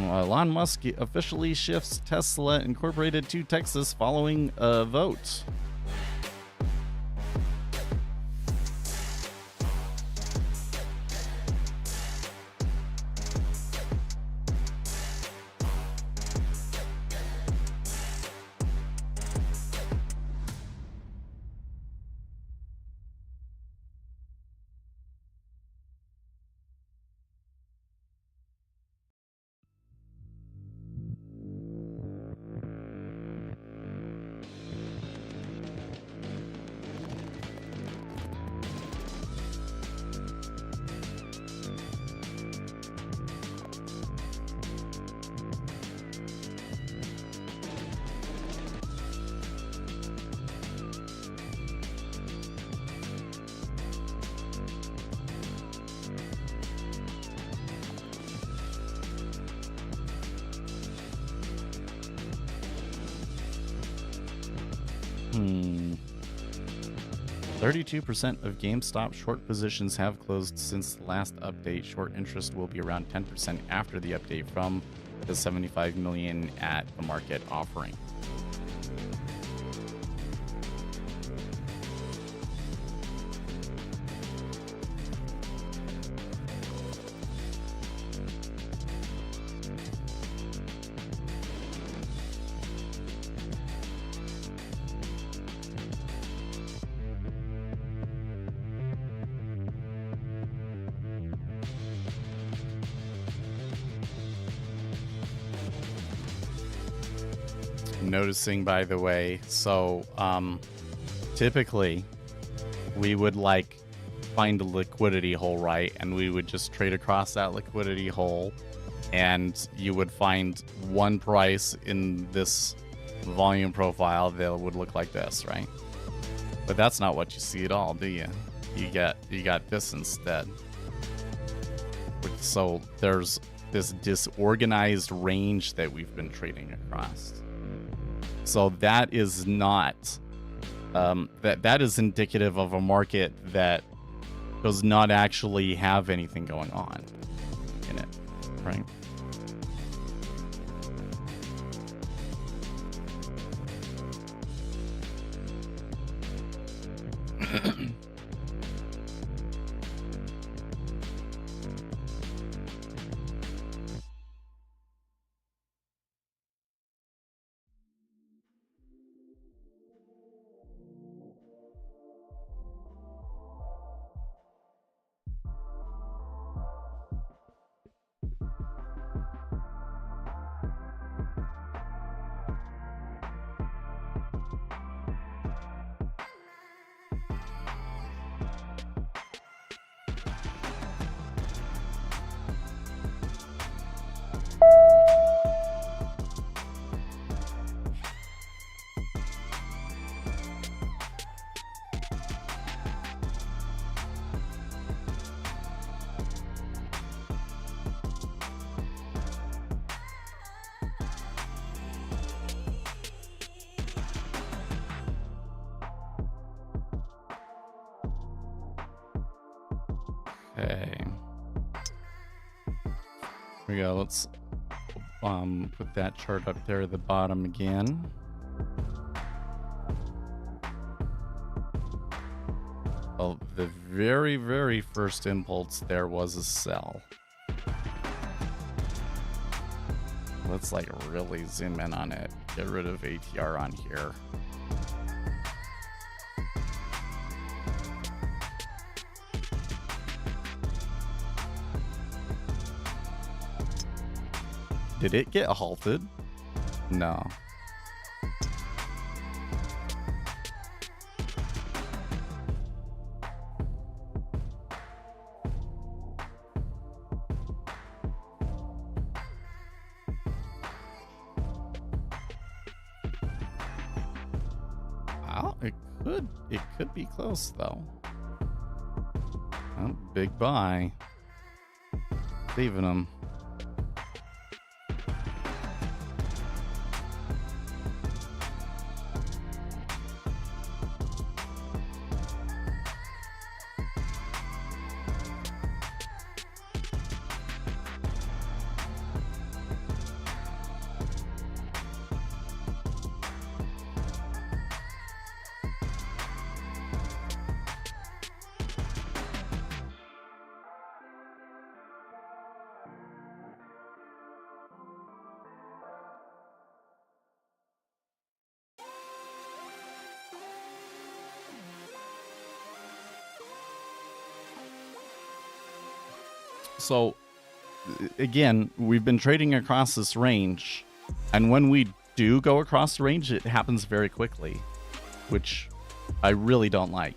Elon Musk officially shifts Tesla Incorporated to Texas following a vote. Hmm. 32% of GameStop short positions have closed since the last update. Short interest will be around 10% after the update from the 75 million at the market offering. Noticing, by the way, so typically we would like find a liquidity hole, right? And we would just trade across that liquidity hole, and you would find one price in this volume profile that would look like this, right? But that's not what you see at all, do you? You got this instead. So there's this disorganized range that we've been trading across. So that is not that is indicative of a market that does not actually have anything going on in it, right? Okay. Here we go. Let's put that chart up there at the bottom again. Well, the very, very first impulse there was a sell. Let's like really zoom in on it. Get rid of ATR on here. Did it get halted? No. Well, it could be close though. Oh, big buy. Saving them. So, again, we've been trading across this range, and when we do go across the range, it happens very quickly, which I really don't like.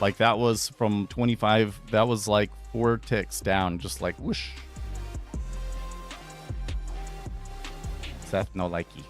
Like, that was from 25, that was like 4 ticks down, just like whoosh. Seth, no likey.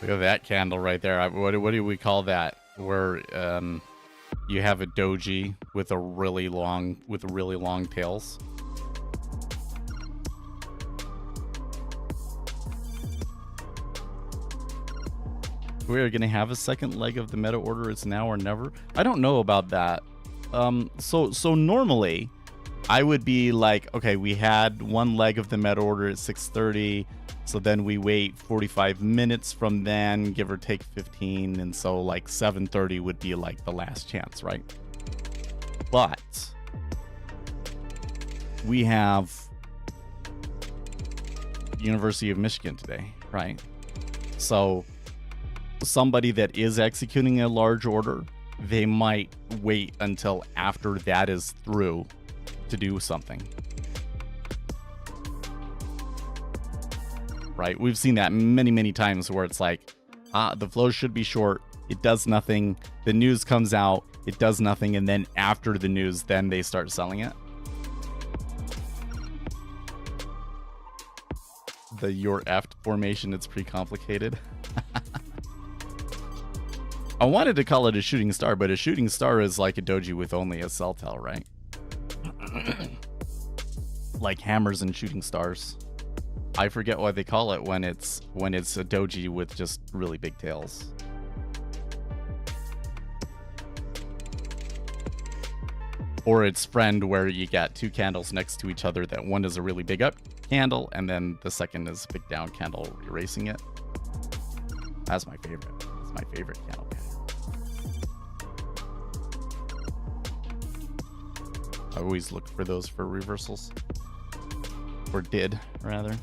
Look at that candle right there. What do we call that? Where you have a doji with really long tails. We are going to have a second leg of the meta order. It's now or never. I don't know about that. So normally I would be like, okay, we had one leg of the meta order at 6:30. So then we wait 45 minutes from then, give or take 15. And so like 7:30 would be like the last chance, right? But we have University of Michigan today, right? So somebody that is executing a large order, they might wait until after that is through to do something. Right? We've seen that many, many times where it's like, the flow should be short. It does nothing. The news comes out. It does nothing. And then after the news, then they start selling it. The your effed formation, it's pretty complicated. I wanted to call it a shooting star, but a shooting star is like a doji with only a cell tell, right? Like hammers and shooting stars. I forget what they call it when it's a doji with just really big tails. Or its friend where you got two candles next to each other, that one is a really big up candle and then the second is a big down candle erasing it. That's my favorite. It's my favorite candle pattern. I always look for those for reversals. Or did, rather.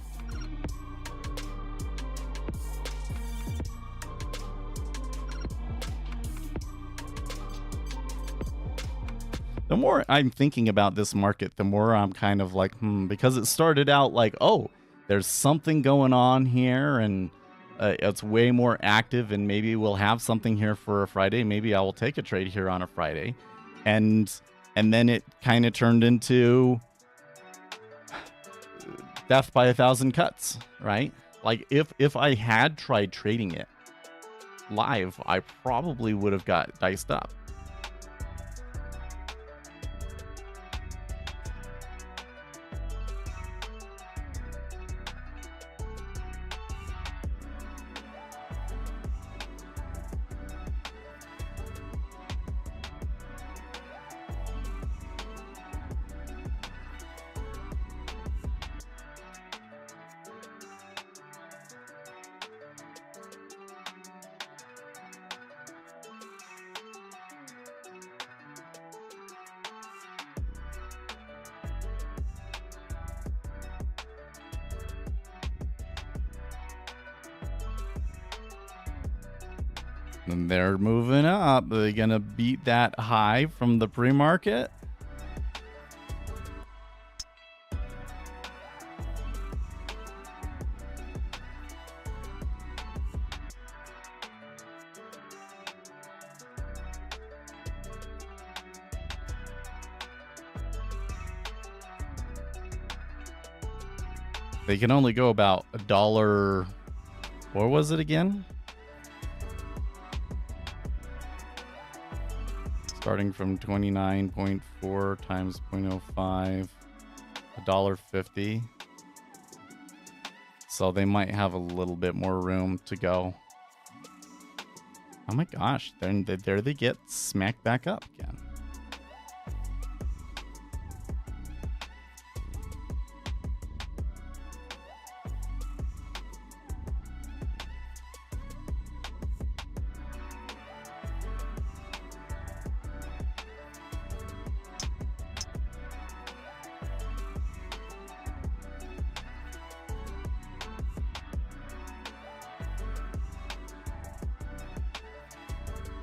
The more I'm thinking about this market, the more I'm kind of like, because it started out like, oh, there's something going on here, and it's way more active, and maybe we'll have something here for a Friday. Maybe I will take a trade here on a Friday. And then it kind of turned into death by 1,000 cuts, right? Like, if I had tried trading it live, I probably would have got diced up. And they're moving up. Are they going to beat that high from the pre-market? They can only go about $1. What was it again? Starting from 29.4 times 0.05, $1.50. So they might have a little bit more room to go. Oh my gosh, there they get smacked back up again.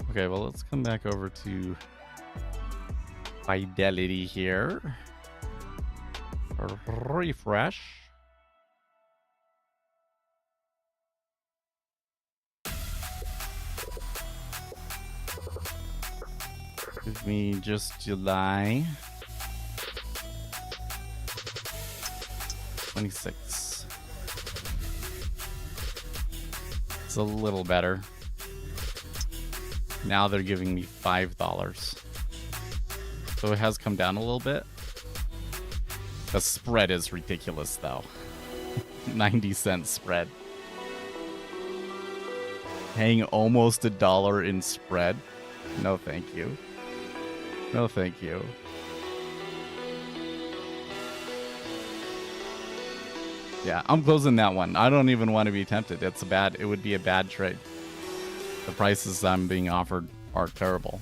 Okay, well, let's come back over to Fidelity here. Refresh. Give me just July 26. It's a little better. Now they're giving me $5. So it has come down a little bit. The spread is ridiculous, though. 90-cent spread. Paying almost $1 in spread. No, thank you. No, thank you. Yeah, I'm closing that one. I don't even want to be tempted. It would be a bad trade. The prices I'm being offered are terrible.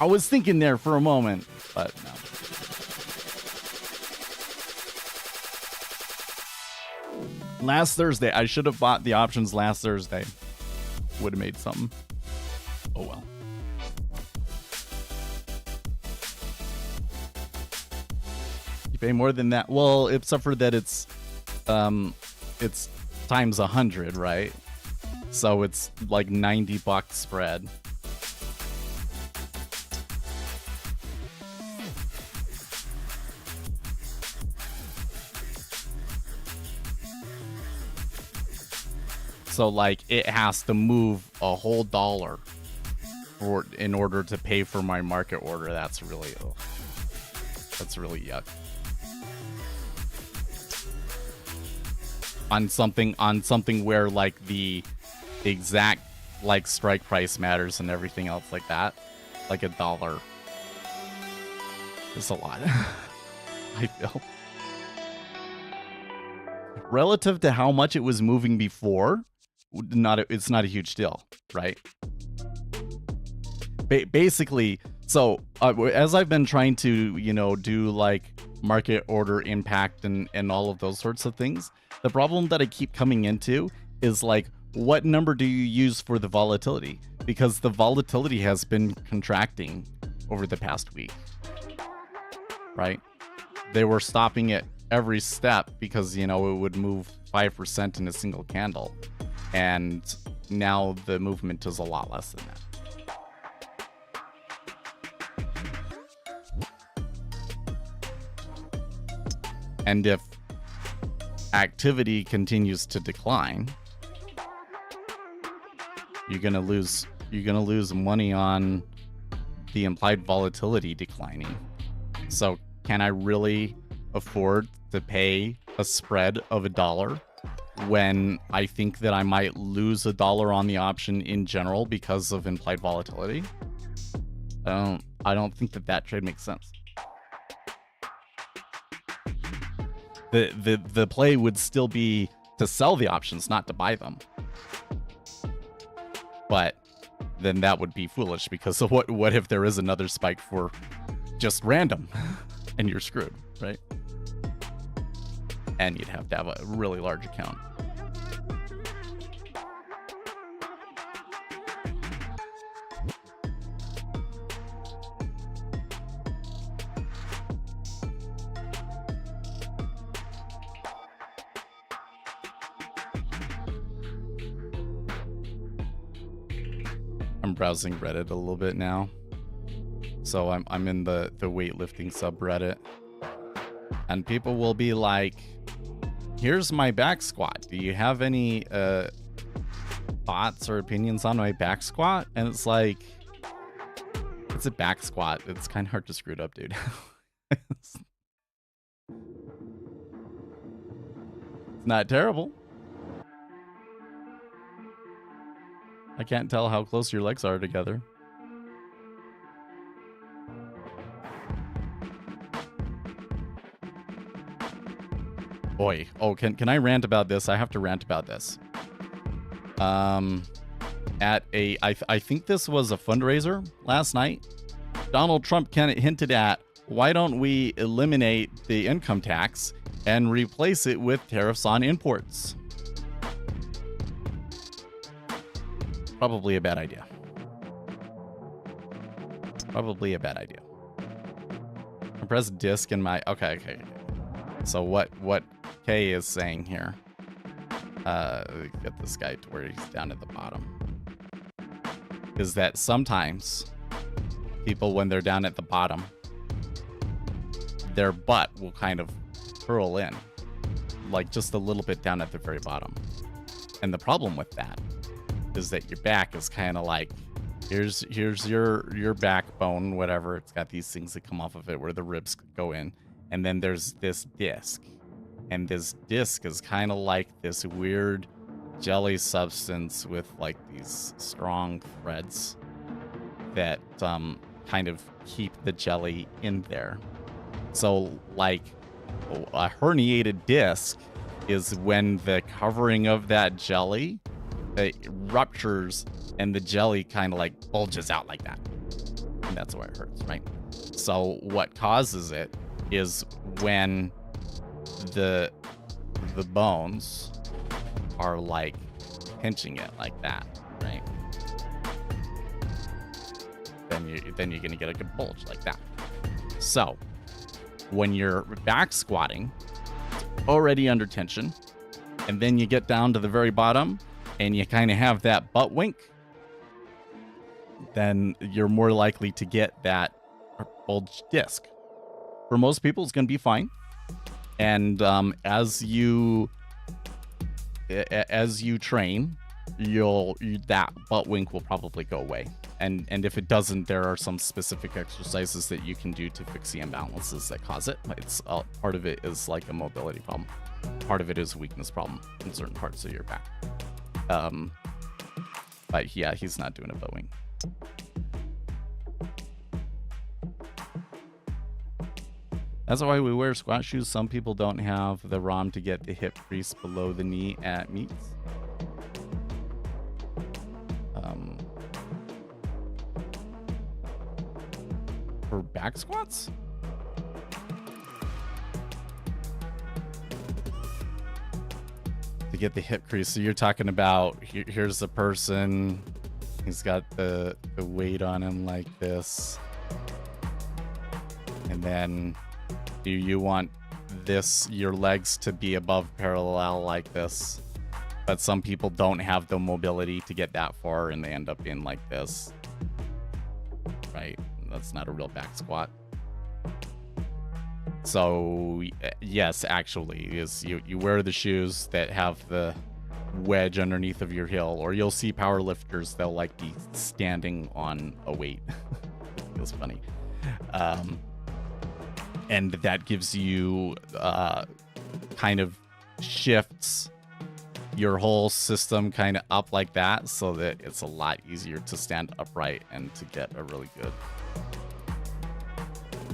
I was thinking there for a moment, but no. Last Thursday, I should have bought the options last Thursday. Would have made something. Oh well. You pay more than that. Well, except for that it's times 100, right? So it's like $90 spread. So like it has to move a whole dollar in order to pay for my market order. That's really yuck. On something where like the exact like strike price matters and everything else like that, like $1 is a lot. I feel relative to how much it was moving before, it's not a huge deal, right? Basically, So as I've been trying to, do like market order impact and all of those sorts of things, the problem that I keep coming into is like, what number do you use for the volatility? Because the volatility has been contracting over the past week, right? They were stopping it every step because, it would move 5% in a single candle. And now the movement is a lot less than that. And if activity continues to decline, you're gonna lose money on the implied volatility declining. So can I really afford to pay a spread of $1 when I think that I might lose $1 on the option in general because of implied volatility? I don't think that trade makes sense. The play would still be to sell the options, not to buy them. But then that would be foolish, because what if there is another spike for just random and you're screwed, right? And you'd have to have a really large account. I'm browsing Reddit a little bit now. So I'm in the weightlifting subreddit. And people will be like, here's my back squat. Do you have any thoughts or opinions on my back squat? And it's like, it's a back squat. It's kind of hard to screw it up, dude. It's not terrible. I can't tell how close your legs are together. Boy. Oh, can I rant about this? I have to rant about this. I think this was a fundraiser last night. Donald Trump hinted at, why don't we eliminate the income tax and replace it with tariffs on imports? Probably a bad idea. Probably a bad idea. I press disk in my... Okay. So what Kay is saying here... get this guy to where he's down at the bottom... is that sometimes people, when they're down at the bottom, their butt will kind of curl in, like just a little bit down at the very bottom. And the problem with that is that your back is kind of like, here's your backbone, whatever. It's got these things that come off of it where the ribs go in, and then there's this disc, and this disc is kind of like this weird jelly substance with like these strong threads that kind of keep the jelly in there. So like a herniated disc is when the covering of that jelly ruptures and the jelly kind of like bulges out like that, and that's why it hurts, right? So what causes it is when the bones are like pinching it like that, right? Then you're gonna get a good bulge like that. So when you're back squatting, already under tension, and then you get down to the very bottom and you kind of have that butt wink, then you're more likely to get that bulge disc. For most people, it's going to be fine. And as you train, that butt wink will probably go away. And if it doesn't, there are some specific exercises that you can do to fix the imbalances that cause it. It's part of it is like a mobility problem. Part of it is a weakness problem in certain parts of your back. But yeah, he's not doing a butt wink. That's why we wear squat shoes. Some people don't have the ROM to get the hip crease below the knee at meets. for back squats? To get the hip crease. So you're talking about here's the person. He's got the weight on him like this. And then do you want your legs to be above parallel like this? But some people don't have the mobility to get that far and they end up being like this. Right? That's not a real back squat. So yes, actually, is you wear the shoes that have the wedge underneath of your heel, or you'll see power lifters, they'll like be standing on a weight. Feels funny. And that gives you kind of shifts your whole system kind of up like that, so that it's a lot easier to stand upright and to get a really good,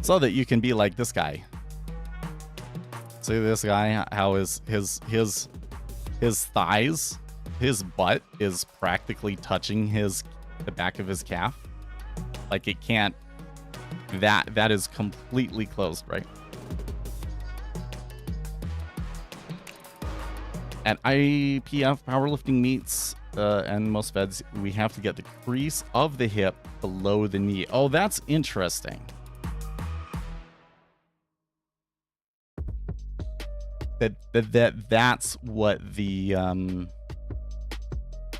so that you can be like this guy. See this guy, how his thighs, his butt is practically touching the back of his calf. Like it can't, that is completely closed, right? At IPF powerlifting meets and most feds, we have to get the crease of the hip below the knee. Oh, that's interesting. That's what the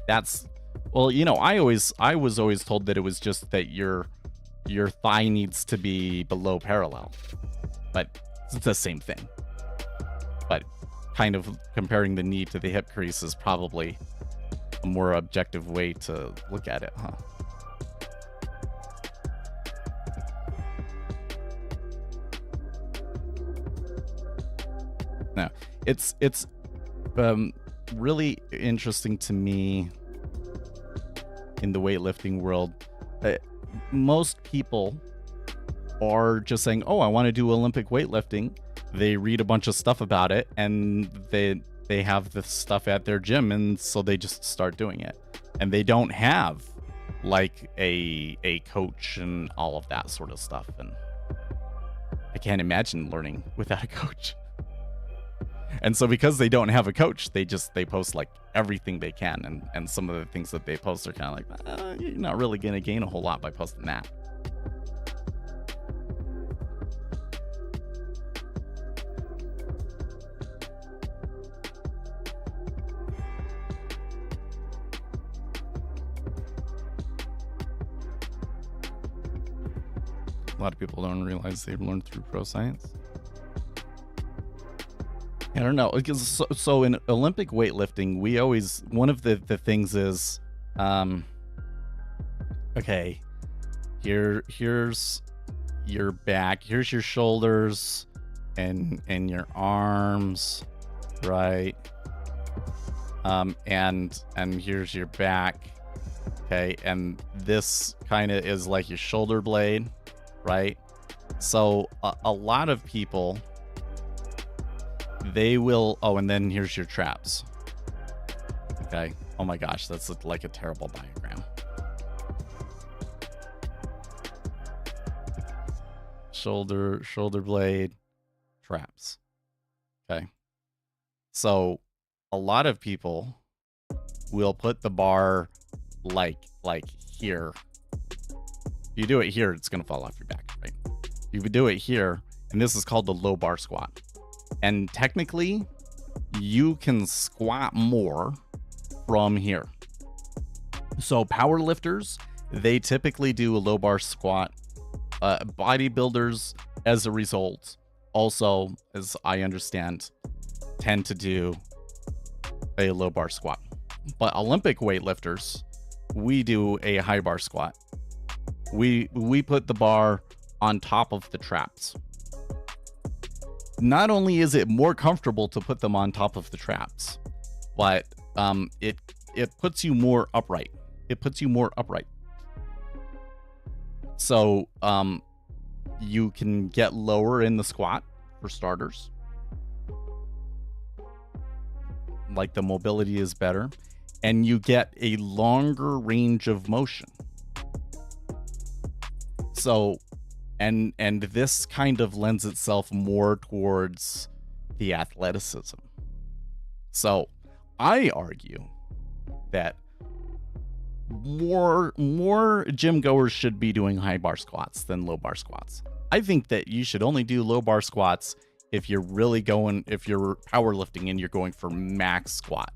that's, well, you know, I was always told that it was just that your thigh needs to be below parallel, but it's the same thing. But kind of comparing the knee to the hip crease is probably a more objective way to look at it, huh? No, it's really interesting to me in the weightlifting world. Most people are just saying, oh, I want to do Olympic weightlifting. They read a bunch of stuff about it and they have the stuff at their gym, and so they just start doing it. And they don't have like a coach and all of that sort of stuff. And I can't imagine learning without a coach. And so because they don't have a coach, they post like everything they can. And some of the things that they post are kind of like, you're not really going to gain a whole lot by posting that. A lot of people don't realize they've learned through pro science. I don't know, because so in Olympic weightlifting, we always, one of the things is, okay, here's your back, here's your shoulders and your arms, right? And here's your back, okay, and this kind of is like your shoulder blade, right? So a lot of people, they will, oh, and then here's your traps. Okay. Oh my gosh, that's like a terrible diagram. Shoulder blade, traps. Okay. So a lot of people will put the bar like here. If you do it here, it's going to fall off your back, right? You would do it here, and this is called the low bar squat. And technically, you can squat more from here. So power lifters, they typically do a low bar squat. Bodybuilders, as a result, also, as I understand, tend to do a low bar squat. But Olympic weightlifters, we do a high bar squat. We put the bar on top of the traps. Not only is it more comfortable to put them on top of the traps, but it puts you more upright. It puts you more upright. So you can get lower in the squat, for starters. Like the mobility is better, and you get a longer range of motion. So And this kind of lends itself more towards the athleticism. So I argue that more gym goers should be doing high bar squats than low bar squats. I think that you should only do low bar squats if you're powerlifting and you're going for max squat.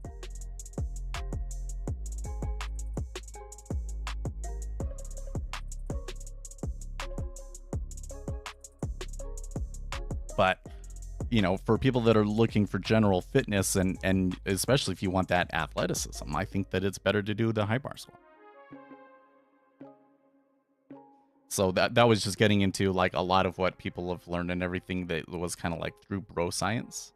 But, you know, for people that are looking for general fitness and especially if you want that athleticism, I think that it's better to do the high bar squat. So that was just getting into like a lot of what people have learned and everything that was kind of like through bro science.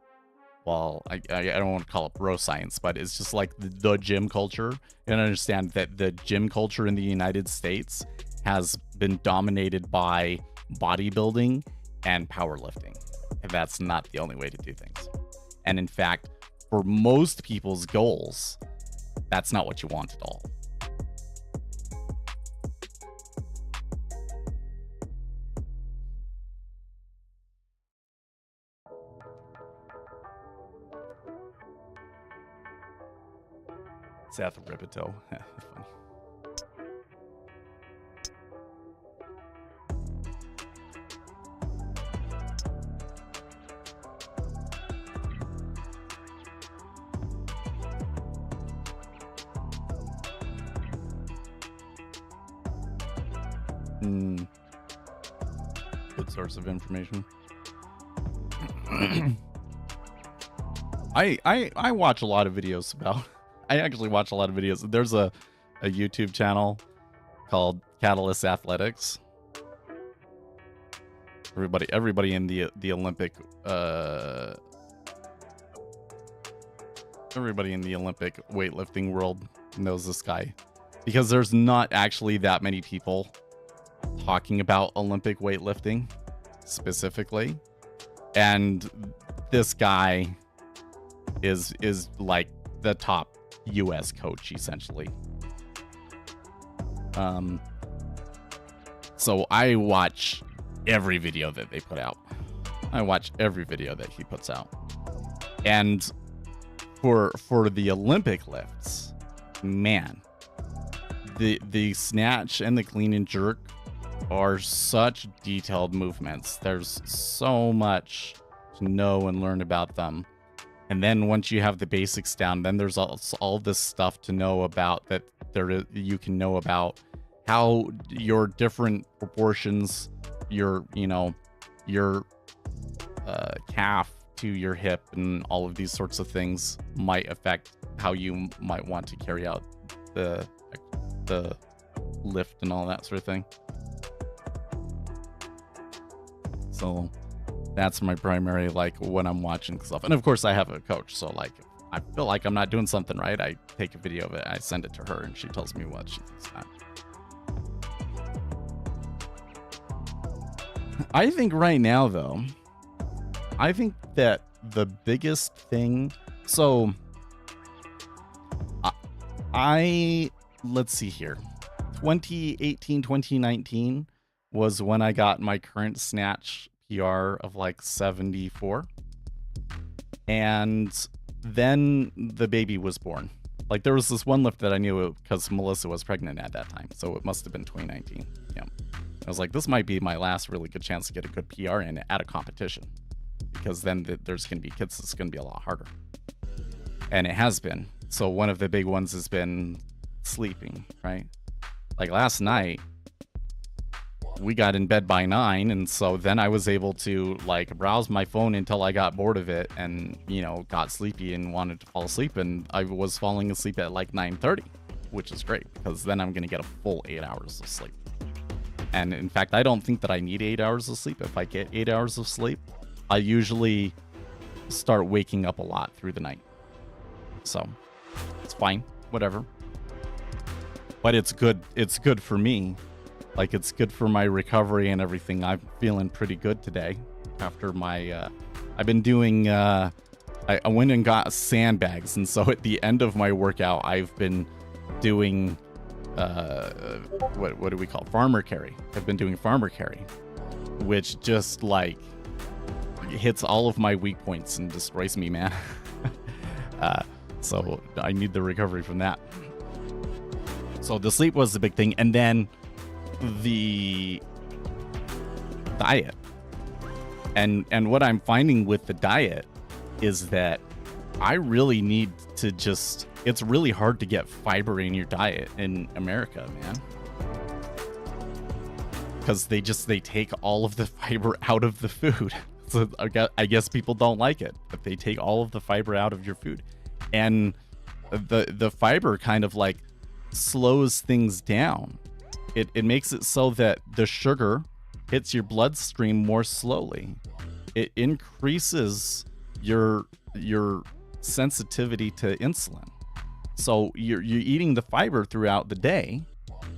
Well, I don't want to call it bro science, but it's just like the gym culture. And understand that the gym culture in the United States has been dominated by bodybuilding and powerlifting. And that's not the only way to do things. And in fact, for most people's goals, that's not what you want at all. Seth Ribito. Funny. Good source of information. I watch a lot of videos about. I actually watch a lot of videos. There's a YouTube channel called Catalyst Athletics. Everybody in the Olympic everybody in the Olympic weightlifting world knows this guy, because there's not actually that many people talking about Olympic weightlifting specifically, and this guy is like the top US coach essentially. So I watch every video that they put out. I watch every video that he puts out. And for the Olympic lifts, man, the snatch and the clean and jerk are such detailed movements. There's so much to know and learn about them. And then once you have the basics down, then there's all this stuff to know about that you can know about how your different proportions, your calf to your hip and all of these sorts of things might affect how you might want to carry out the lift and all that sort of thing. So that's my primary, like, when I'm watching stuff. And of course I have a coach, so like if I feel like I'm not doing something right, I take a video of it, I send it to her, and she tells me what she thinks. I think right now though, I think that the biggest thing, so let's see here, 2018 2019 was when I got my current snatch PR of like 74, and then the baby was born. Like there was this one lift that I knew because Melissa was pregnant at that time, so it must have been 2019. Yeah, I was like, this might be my last really good chance to get a good PR in at a competition, because then there's gonna be kids that's gonna be a lot harder, and it has been. So one of the big ones has been sleeping, right? Like last night we got in bed by 9, and so then I was able to like browse my phone until I got bored of it and, you know, got sleepy and wanted to fall asleep, and I was falling asleep at like 9:30, which is great because then I'm gonna get a full 8 hours of sleep. And in fact, I don't think that I need 8 hours of sleep. If I get 8 hours of sleep, I usually start waking up a lot through the night, so it's fine, whatever. But it's good for me. Like, it's good for my recovery and everything. I'm feeling pretty good today after my, I've been doing, I went and got sandbags. And so at the end of my workout, I've been doing, what do we call it? Farmer carry. I've been doing farmer carry. which just like hits all of my weak points and destroys me, man. So I need the recovery from that. So the sleep was the big thing, and then the diet. And what I'm finding with the diet is that I really need to just, it's really hard to get fiber in your diet in America, man. Because they take all of the fiber out of the food. So I guess people don't like it, but they take all of the fiber out of your food. And the fiber kind of like slows things down. It makes it so that the sugar hits your bloodstream more slowly. It increases your sensitivity to insulin. So you're eating the fiber throughout the day.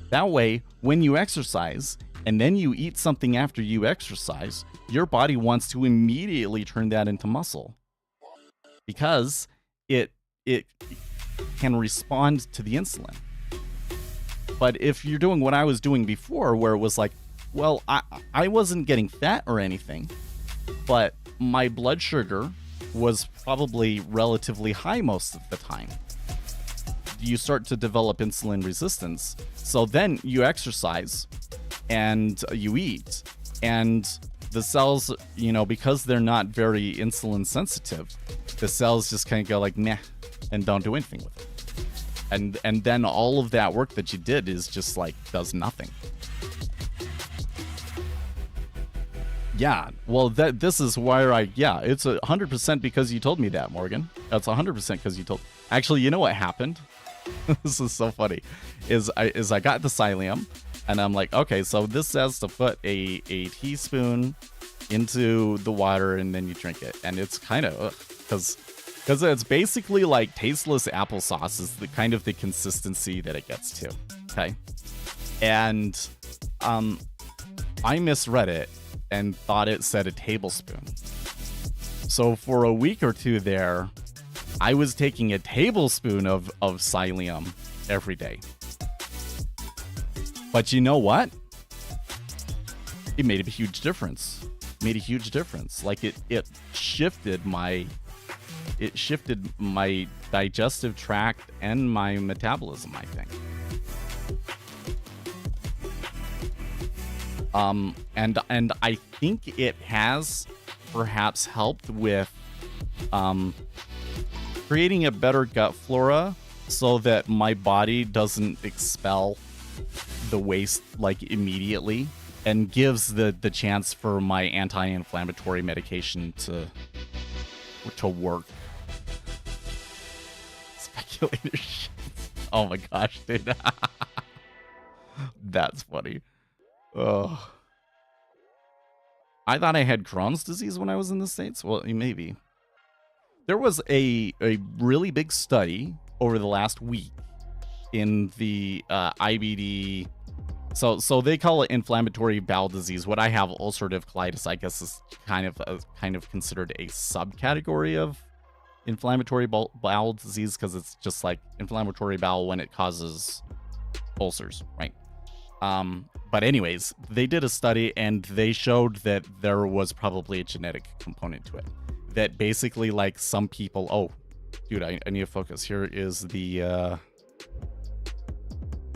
That way, when you exercise and then you eat something after you exercise, your body wants to immediately turn that into muscle because it can respond to the insulin. But if you're doing what I was doing before, where it was like, well, I wasn't getting fat or anything, but my blood sugar was probably relatively high most of the time. You start to develop insulin resistance. So then you exercise and you eat, and the cells, because they're not very insulin sensitive, the cells just kind of go like, meh, and don't do anything with it. And then all of that work that you did is just like, does nothing. Yeah, well, this is why it's 100% because you told me that, Morgan. That's 100% because you told. Actually, you know what happened? This is so funny. Is I got the psyllium, and I'm like, okay, so this says to put a teaspoon into the water and then you drink it, and it's kind of because it's basically like tasteless applesauce is the kind of the consistency that it gets to. Okay, and I misread it and thought it said a tablespoon. So for a week or two there, I was taking a tablespoon of psyllium every day. But you know what? It made a huge difference. Like it shifted my digestive tract and my metabolism, I think. And I think it has perhaps helped with creating a better gut flora so that my body doesn't expel the waste like immediately, and gives the chance for my anti-inflammatory medication to work. Speculator shit. Oh my gosh, dude. That's funny. Oh, I thought I had Crohn's disease when I was in the States. Well, maybe. There was a really big study over the last week in the IBD. So they call it inflammatory bowel disease. What I have, ulcerative colitis, I guess is kind of considered a subcategory of inflammatory bowel disease, because it's just like inflammatory bowel when it causes ulcers, right? But anyways, they did a study and they showed that there was probably a genetic component to it. That basically, like, some people... Oh, dude, I need to focus. Here is the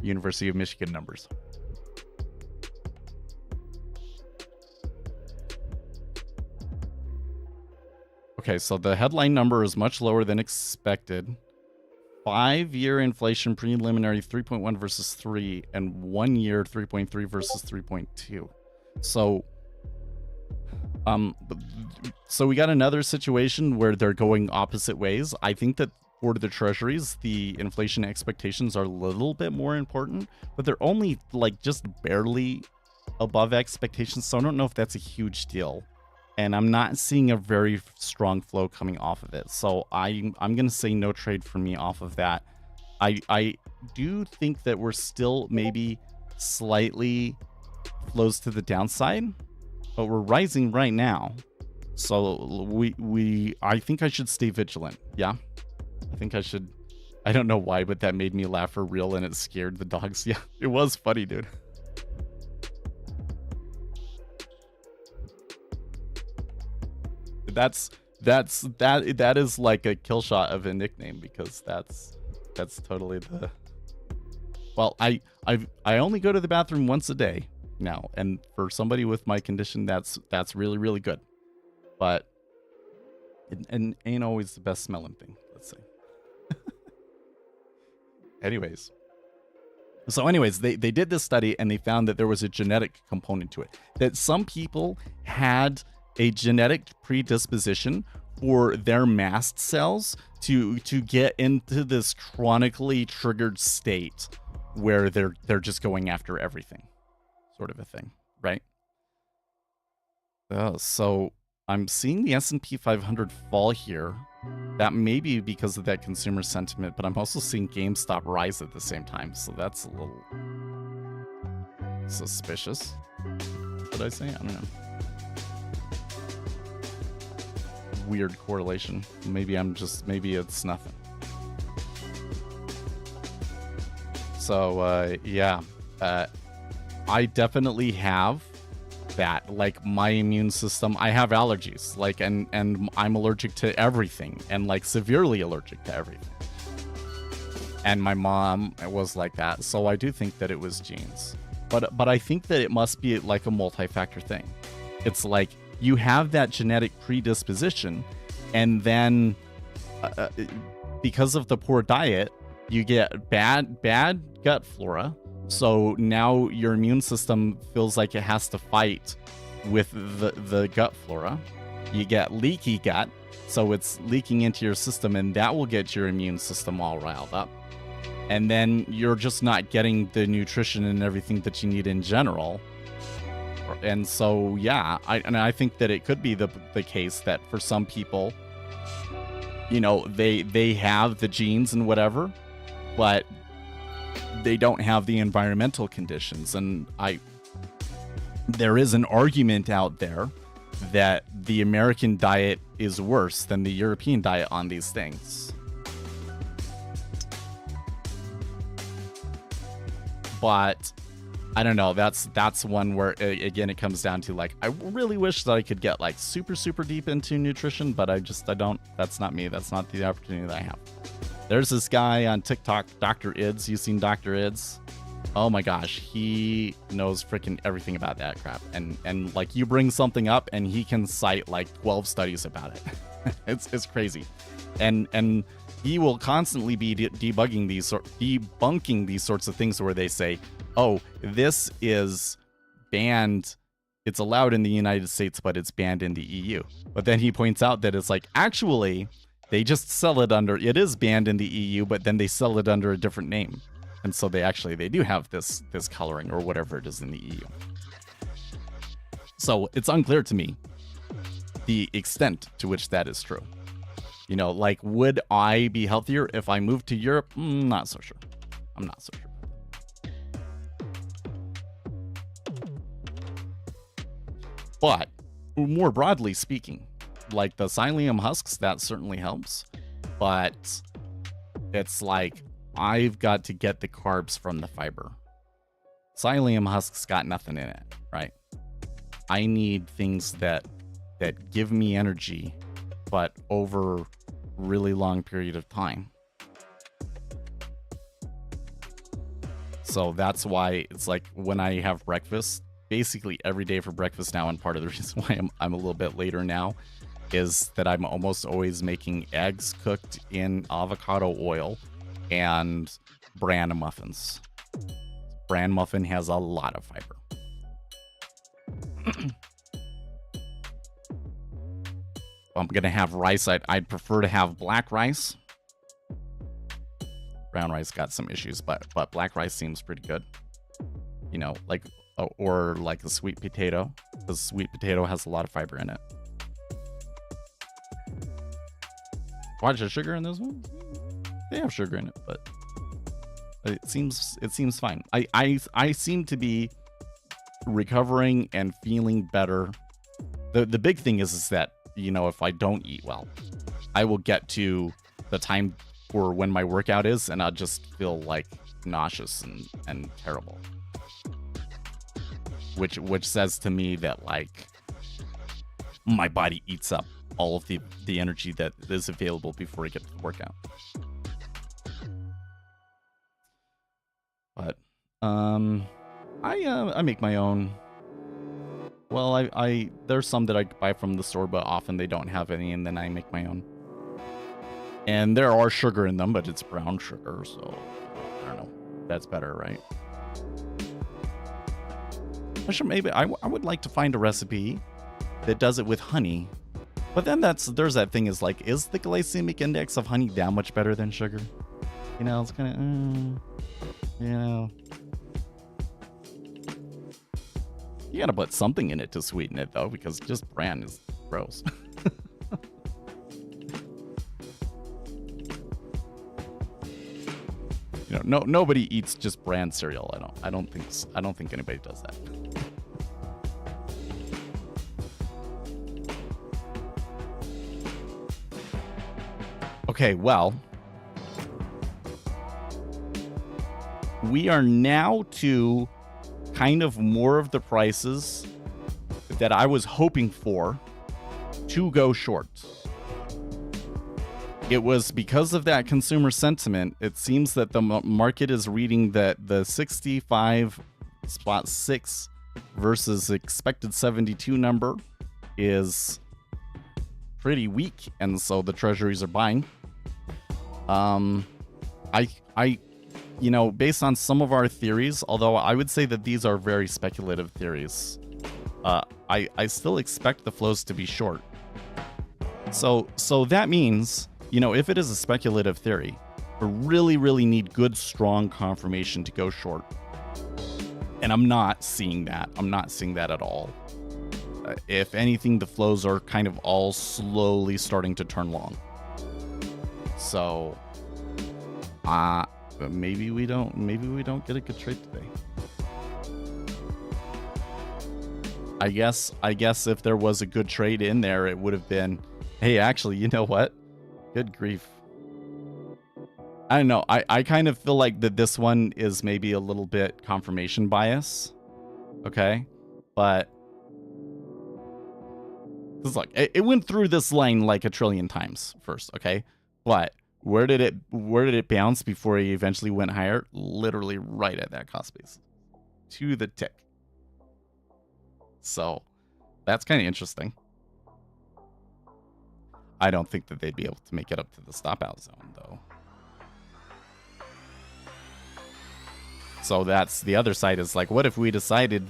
University of Michigan numbers. Okay, so the headline number is much lower than expected. 5-year inflation preliminary 3.1 versus 3, and 1 year 3.3 versus 3.2. So we got another situation where they're going opposite ways. I think that for the treasuries, the inflation expectations are a little bit more important, but they're only like just barely above expectations. So I don't know if that's a huge deal. And I'm not seeing a very strong flow coming off of it. So I'm going to say no trade for me off of that. I do think that we're still maybe slightly flows to the downside, but we're rising right now. So I think I should stay vigilant. Yeah, I think I should. I don't know why, but that made me laugh for real, and it scared the dogs. Yeah, it was funny, dude. that is like a kill shot of a nickname, because that's totally the. Well, I only go to the bathroom once a day now, and for somebody with my condition, that's really, really good. But it ain't always the best smelling thing, let's say. Anyways, they did this study, and they found that there was a genetic component to it. That some people had a genetic predisposition for their mast cells to get into this chronically triggered state where they're just going after everything, sort of a thing, right? So I'm seeing the S&P 500 fall here. That may be because of that consumer sentiment, but I'm also seeing GameStop rise at the same time, so that's a little suspicious. What did I say? I don't know. Weird correlation. Maybe it's nothing. So yeah, I definitely have that. Like, my immune system, I have allergies, like, and I'm allergic to everything, and like severely allergic to everything. And my mom was like that, so I do think that it was genes. But I think that it must be like a multi-factor thing. It's like you have that genetic predisposition, and then because of the poor diet, you get bad gut flora. So now your immune system feels like it has to fight with the gut flora. You get leaky gut, so it's leaking into your system, and that will get your immune system all riled up. And then you're just not getting the nutrition and everything that you need in general. And so, yeah, I think that it could be the case that for some people, you know, they have the genes and whatever, but they don't have the environmental conditions. And there is an argument out there that the American diet is worse than the European diet on these things. But I don't know. That's one where, again, it comes down to, like, I really wish that I could get like super, super deep into nutrition, but I don't. That's not me. That's not the opportunity that I have. There's this guy on TikTok, Dr. Ids. You've seen Dr. Ids? Oh my gosh, he knows freaking everything about that crap. And like, you bring something up and he can cite like 12 studies about it. It's crazy. And he will constantly be debunking these sorts of things where they say, oh, this is banned. It's allowed in the United States, but it's banned in the EU. But then he points out that it's like, actually, they just sell it under, it is banned in the EU, but then they sell it under a different name. And so they do have this coloring or whatever it is in the EU. So it's unclear to me the extent to which that is true. You know, like, would I be healthier if I moved to Europe? Not so sure. I'm not so sure. But more broadly speaking, like the psyllium husks, that certainly helps. But it's like, I've got to get the carbs from the fiber. Psyllium husks got nothing in it, right? I need things that give me energy, but over really long period of time. So that's why it's like, when I have breakfast, basically every day for breakfast now, and part of the reason why I'm a little bit later now is that I'm almost always making eggs cooked in avocado oil and bran muffins. Bran muffin has a lot of fiber. I'm gonna have rice. I'd prefer to have black rice. Brown rice got some issues, but black rice seems pretty good. You know, like, or like a sweet potato, because sweet potato has a lot of fiber in it. Watch the sugar in this one. They have sugar in it, but it seems fine. I seem to be recovering and feeling better. The big thing is that, you know, if I don't eat well, I will get to the time for when my workout is, and I'll just feel like nauseous and terrible. Which says to me that, like, my body eats up all of the energy that is available before I get to the workout. But I make my own. Well, I there's some that I buy from the store, but often they don't have any, and then I make my own. And there are sugar in them, but it's brown sugar, so I don't know. That's better, right? Maybe I would like to find a recipe that does it with honey. But then there's that thing is like, is the glycemic index of honey that much better than sugar? You know, it's kind of, you know. You gotta put something in it to sweeten it, though, because just bran is gross. You know, nobody eats just bran cereal. I don't think anybody does that. Okay, well, we are now to kind of more of the prices that I was hoping for to go short. It was because of that consumer sentiment. It seems that the market is reading that the 65.6 versus expected 72 number is pretty weak, and so the treasuries are buying. You know, based on some of our theories, although I would say that these are very speculative theories, I still expect the flows to be short. So that means, you know, if it is a speculative theory, we really need good, strong confirmation to go short. And I'm not seeing that. I'm not seeing that at all. If anything, the flows are kind of all slowly starting to turn long. So, maybe we don't get a good trade today. I guess if there was a good trade in there, it would have been, hey, actually, you know what? Good grief. I don't know. I kind of feel like that this one is maybe a little bit confirmation bias. Okay? But it's like it went through this line like a trillion times first, okay? But where did it bounce before it eventually went higher? Literally right at that cost base. To the tick. So that's kind of interesting. I don't think that they'd be able to make it up to the stop out zone, though. So that's the other side, is like, what if we decided,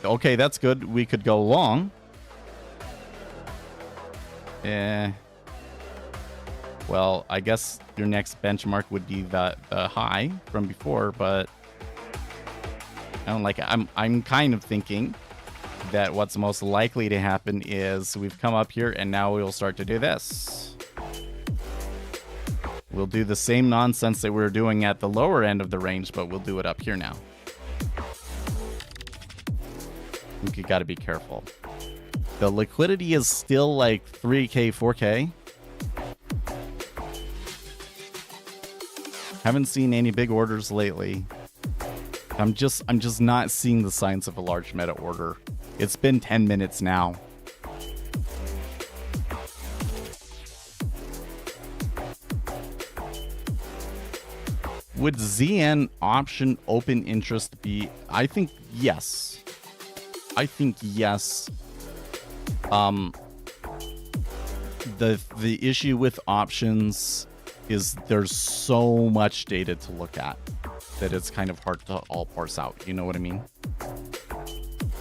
okay, that's good, we could go long. Well, I guess your next benchmark would be the high from before, but I don't like it. I'm kind of thinking that what's most likely to happen is we've come up here and now we'll start to do this. We'll do the same nonsense that we were doing at the lower end of the range, but we'll do it up here now. I think you got to be careful. The liquidity is still like 3K, 4K. Haven't seen any big orders lately. I'm just not seeing the signs of a large meta order. It's been 10 minutes now. Would ZN option open interest be? I think yes. I think yes. The issue with options is there's so much data to look at that it's kind of hard to all parse out. You know what I mean?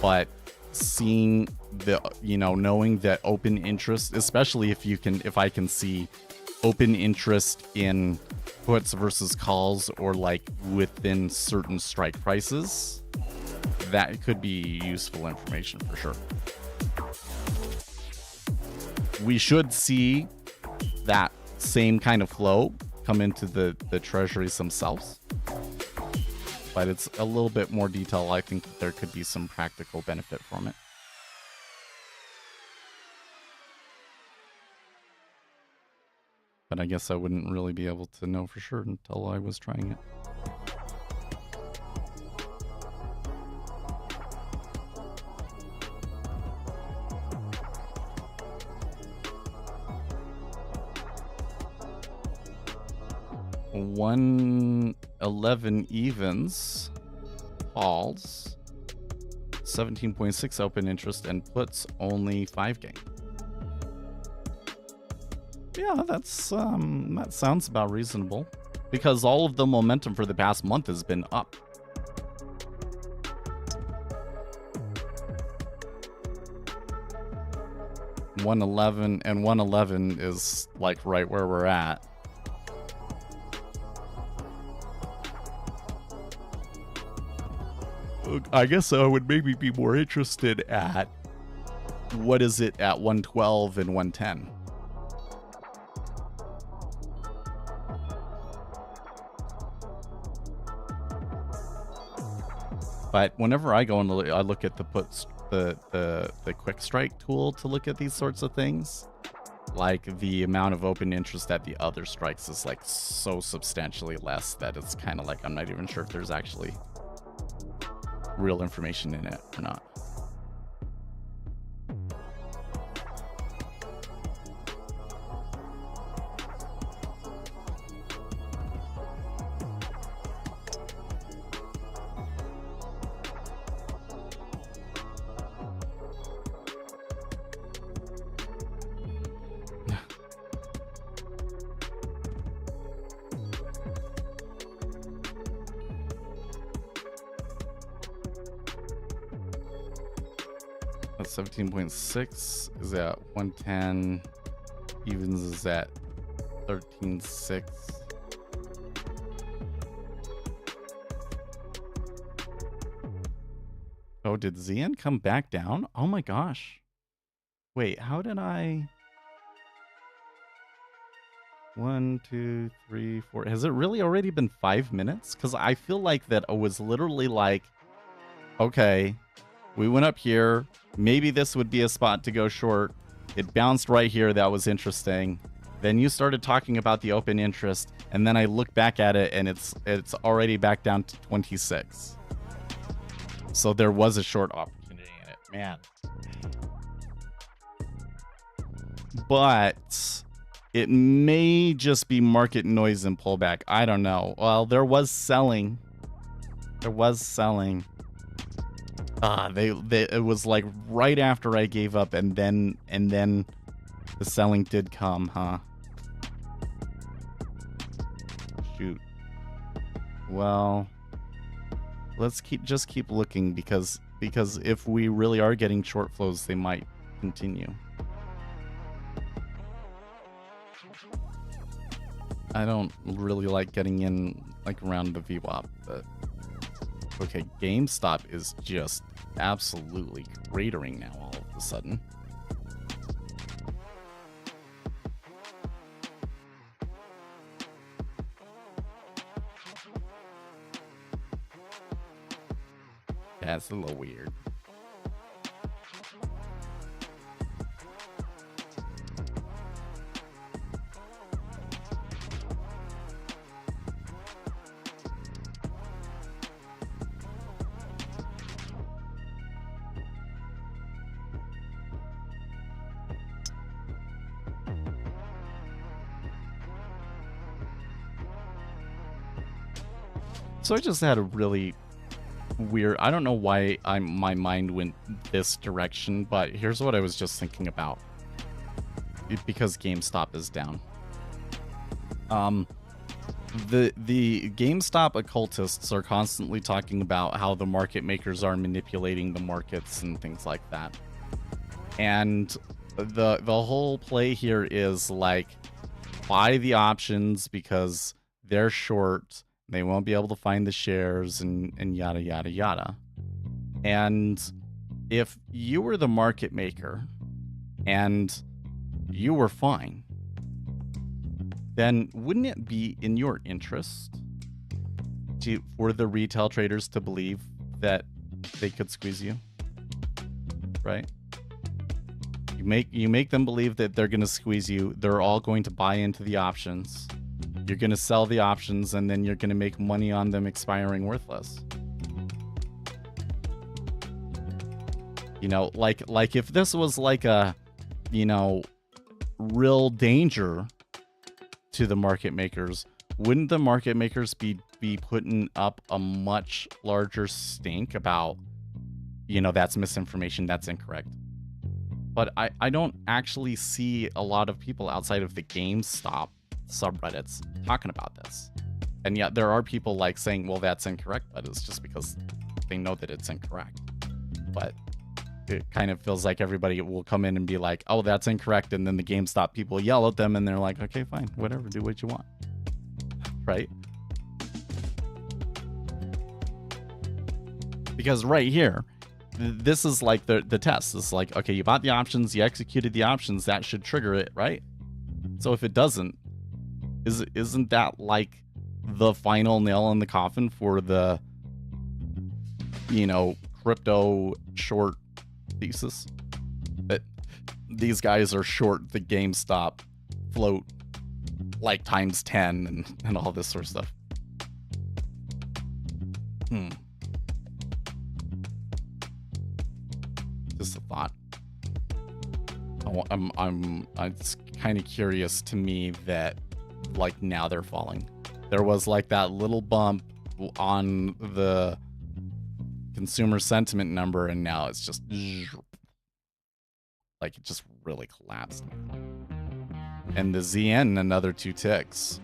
But seeing the, you know, knowing that open interest, especially if I can see open interest in puts versus calls, or like within certain strike prices, that could be useful information for sure. We should see that same kind of flow come into the treasuries themselves, but it's a little bit more detail. I think that there could be some practical benefit from it. But I guess I wouldn't really be able to know for sure until I was trying it. 111 evens, calls, 17.6 open interest, and puts only 5K. Yeah, that's that sounds about reasonable, because all of the momentum for the past month has been up. $111 is like right where we're at. I guess I would maybe be more interested at what is it at 112 and 110. But whenever I go and I look at the puts, the quick strike tool to look at these sorts of things, like the amount of open interest at the other strikes is like so substantially less that it's kind of like I'm not even sure if there's actually real information in it or not. That's 17.6 is at 110. Evens is at 13.6. Oh, did ZN come back down? Oh my gosh. Wait, how did I... 1, 2, 3, 4. Has it really already been 5 minutes? Because I feel like that I was literally like, okay, we went up here. Maybe this would be a spot to go short. It bounced right here. That was interesting. Then you started talking about the open interest, and then I look back at it, and it's already back down to 26. So there was a short opportunity in it, man. But it may just be market noise and pullback. I don't know. Well, there was selling. There was selling. It was like right after I gave up, and then the selling did come, huh? Shoot. Well, let's just keep looking, because if we really are getting short flows, they might continue. I don't really like getting in like around the VWAP, but okay, GameStop is just absolutely cratering now all of a sudden. Yeah, it's a little weird. So I just had a really weird, I don't know why my mind went this direction, but here's what I was just thinking about. Because GameStop is down. The GameStop occultists are constantly talking about how the market makers are manipulating the markets and things like that. And the whole play here is like, buy the options because they're short. They won't be able to find the shares and yada, yada, yada. And if you were the market maker and you were fine, then wouldn't it be in your interest for the retail traders to believe that they could squeeze you? Right? You make them believe that they're going to squeeze you. They're all going to buy into the options. You're going to sell the options, and then you're going to make money on them expiring worthless. You know, like if this was like a, you know, real danger to the market makers, wouldn't the market makers be putting up a much larger stink about, that's misinformation, that's incorrect? But I don't actually see a lot of people outside of the GameStop subreddits talking about this. And yet there are people like saying, well, that's incorrect, but it's just because they know that it's incorrect. But it kind of feels like everybody will come in and be like, oh, that's incorrect. And then the GameStop people yell at them and they're like, okay, fine, whatever, do what you want. Right? Because right here, this is like the test. It's like, okay, you bought the options, you executed the options, that should trigger it, right? So if it doesn't, isn't that like the final nail in the coffin for the, crypto short thesis? That these guys are short the GameStop float like times 10 and all this sort of stuff. Just a thought. It's kind of curious to me that like now they're falling. There was like that little bump on the consumer sentiment number, and now it's just like it just really collapsed. And the ZN another 2 ticks.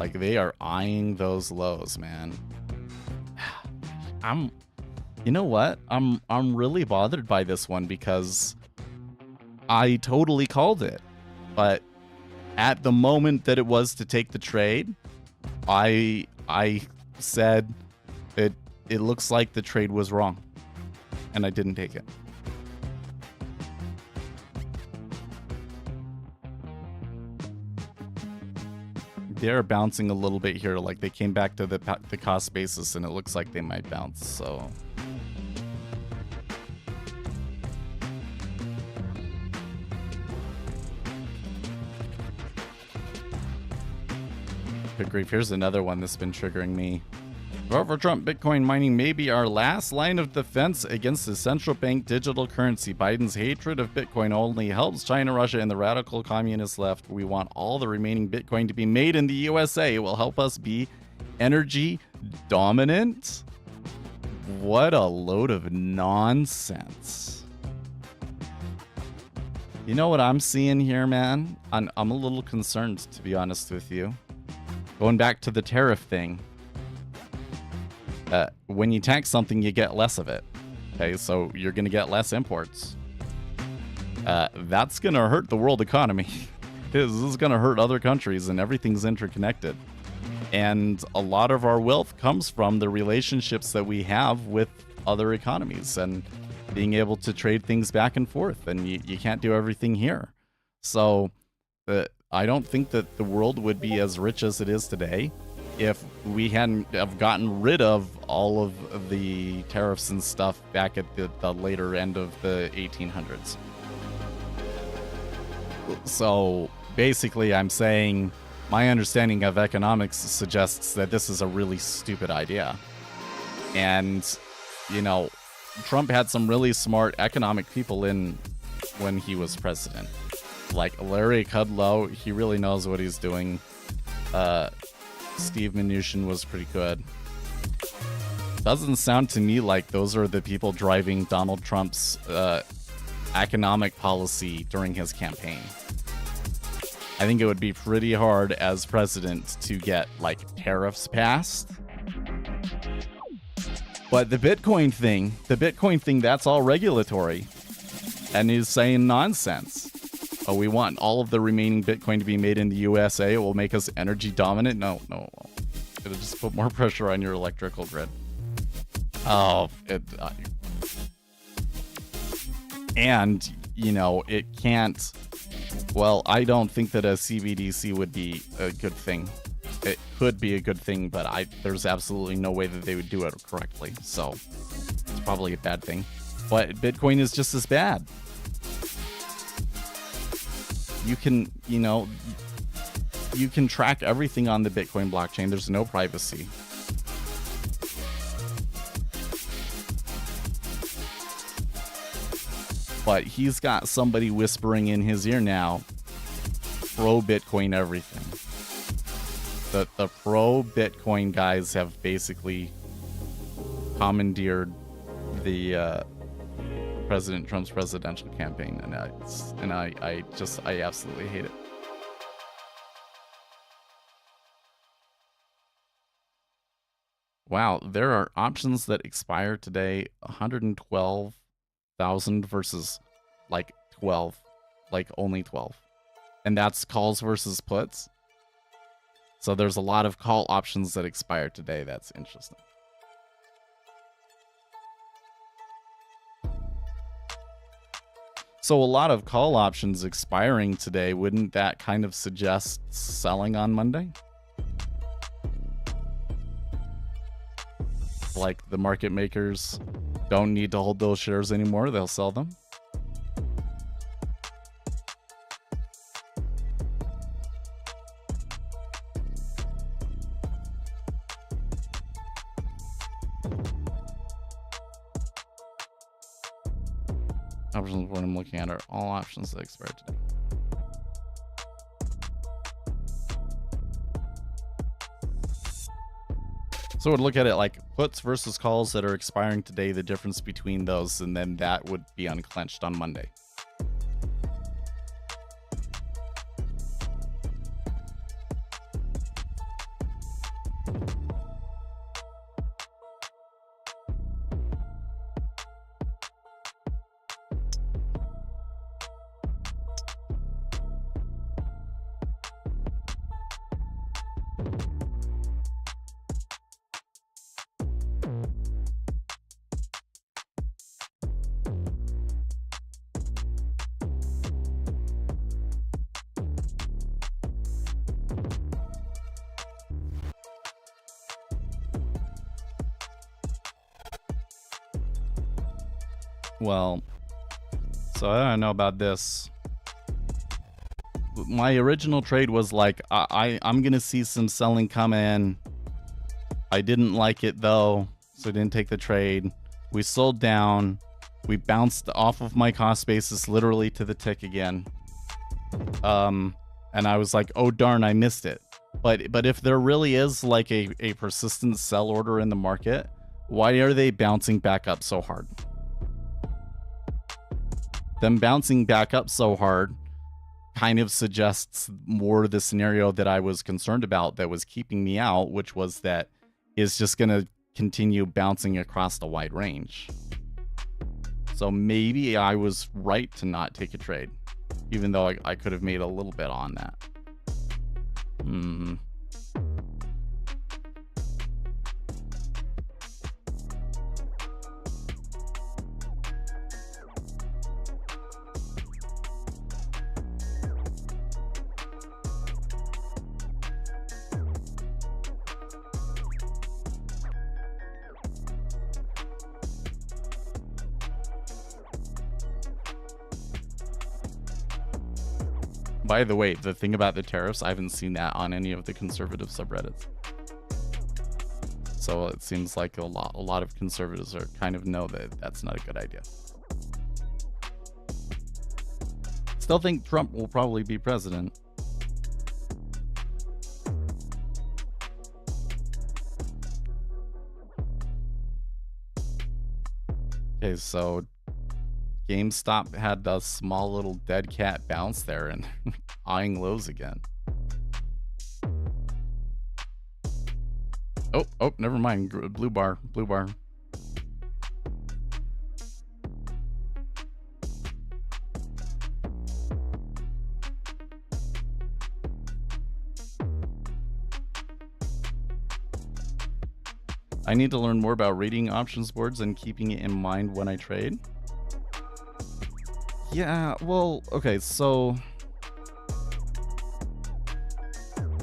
Like they are eyeing those lows, man. You know what? I'm really bothered by this one because I totally called it. But at the moment that it was to take the trade, I said it looks like the trade was wrong. And I didn't take it. They're bouncing a little bit here. Like they came back to the cost basis and it looks like they might bounce. So good grief, here's another one that's been triggering me. Vote for Trump. Bitcoin mining may be our last line of defense against the central bank digital currency. Biden's hatred of Bitcoin only helps China, Russia, and the radical communist left. We want all the remaining Bitcoin to be made in the USA. It will help us be energy dominant. What a load of nonsense. You know what I'm seeing here, man? I'm a little concerned, to be honest with you. Going back to the tariff thing. When you tax something, you get less of it. Okay, so you're going to get less imports. That's going to hurt the world economy. This is going to hurt other countries, and everything's interconnected. And a lot of our wealth comes from the relationships that we have with other economies and being able to trade things back and forth. And you can't do everything here. So I don't think that the world would be as rich as it is today if we hadn't have gotten rid of all of the tariffs and stuff back at the later end of the 1800s. So basically I'm saying my understanding of economics suggests that this is a really stupid idea. And, Trump had some really smart economic people in when he was president. Like Larry Kudlow, he really knows what he's doing. Steve Mnuchin was pretty good. Doesn't sound to me like those are the people driving Donald Trump's economic policy during his campaign. I think it would be pretty hard as president to get like tariffs passed. But the Bitcoin thing, that's all regulatory. And he's saying nonsense. Oh, we want all of the remaining Bitcoin to be made in the USA. It will make us energy dominant. No. It'll just put more pressure on your electrical grid. And, it can't. Well, I don't think that a CBDC would be a good thing. It could be a good thing, but there's absolutely no way that they would do it correctly. So it's probably a bad thing. But Bitcoin is just as bad. You can, you can track everything on the Bitcoin blockchain. There's no privacy. But he's got somebody whispering in his ear now, pro Bitcoin everything. The pro Bitcoin guys have basically commandeered the President Trump's presidential campaign, and I absolutely hate it. Wow, there are options that expire today, 112,000 versus like 12, like only 12. And that's calls versus puts. So there's a lot of call options that expire today. That's interesting. So a lot of call options expiring today, wouldn't that kind of suggest selling on Monday? Like the market makers don't need to hold those shares anymore, they'll sell them. Options, what I'm looking at are all options that expire today. So I would look at it like puts versus calls that are expiring today, the difference between those, and then that would be unclenched on Monday. Well, so I don't know about this. My original trade was like, I'm going to see some selling come in. I didn't like it though, so I didn't take the trade. We sold down. We bounced off of my cost basis literally to the tick again. And I was like, oh darn, I missed it. But if there really is like a persistent sell order in the market, why are they bouncing back up so hard? Them bouncing back up so hard kind of suggests more the scenario that I was concerned about that was keeping me out, which was that is just going to continue bouncing across the wide range. So maybe I was right to not take a trade, even though I could have made a little bit on that. By the way, the thing about the tariffs, I haven't seen that on any of the conservative subreddits. So it seems like a lot of conservatives are kind of know that that's not a good idea. Still think Trump will probably be president. Okay, so GameStop had a small little dead cat bounce there and eyeing lows again. Oh, never mind. Blue bar. I need to learn more about reading options boards and keeping it in mind when I trade. Yeah, well, okay, so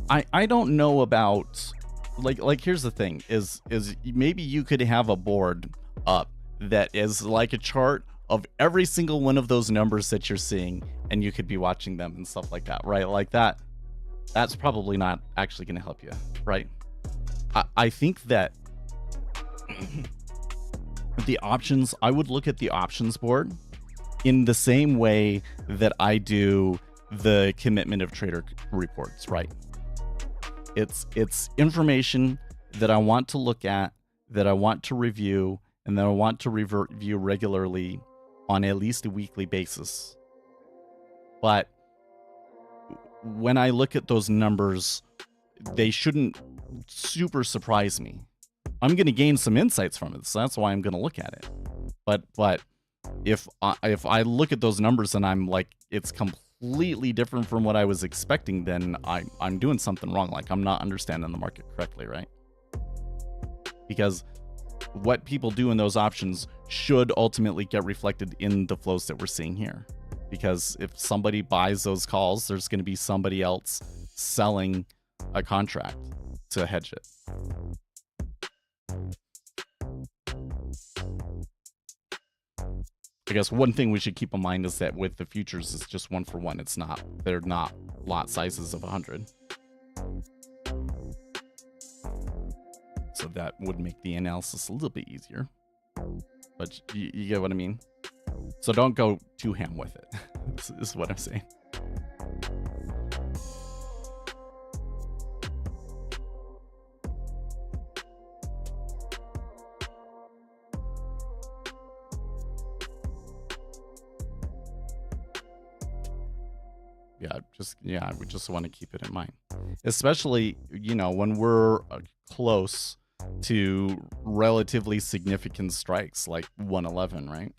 I don't know about like here's the thing is maybe you could have a board up that is like a chart of every single one of those numbers that you're seeing, and you could be watching them and stuff like that, right? Like that's probably not actually going to help you, right? I think that the options, I would look at the options board in the same way that I do the commitment of trader reports, right? It's information that I want to look at, that I want to review, and that I want to review regularly on at least a weekly basis. But when I look at those numbers, they shouldn't super surprise me. I'm going to gain some insights from it, so that's why I'm going to look at it. But if I look at those numbers and I'm like, it's completely different from what I was expecting, then I'm doing something wrong. Like, I'm not understanding the market correctly, right? Because what people do in those options should ultimately get reflected in the flows that we're seeing here. Because if somebody buys those calls, there's going to be somebody else selling a contract to hedge it. I guess one thing we should keep in mind is that with the futures, it's just 1 for 1. They're not lot sizes of 100. So that would make the analysis a little bit easier. But you get what I mean? So don't go too ham with it. This is what I'm saying. We just want to keep it in mind, especially, when we're close to relatively significant strikes like 111, right?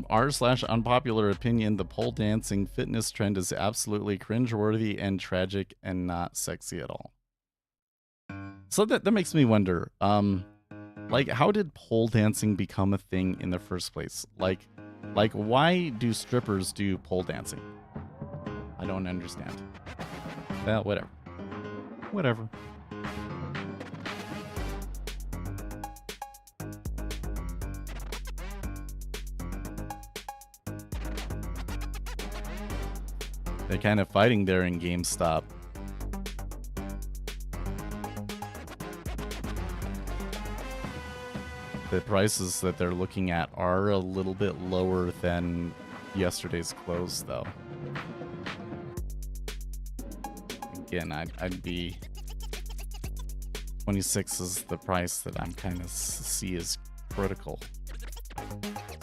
R/unpopular opinion, the pole dancing fitness trend is absolutely cringeworthy and tragic and not sexy at all. So that makes me wonder, like, how did pole dancing become a thing in the first place? Like why do strippers do pole dancing? I don't understand. Well, whatever. They're kind of fighting there in GameStop. The prices that they're looking at are a little bit lower than yesterday's close, though. Again, I'd be 26 is the price that I'm kind of see as critical.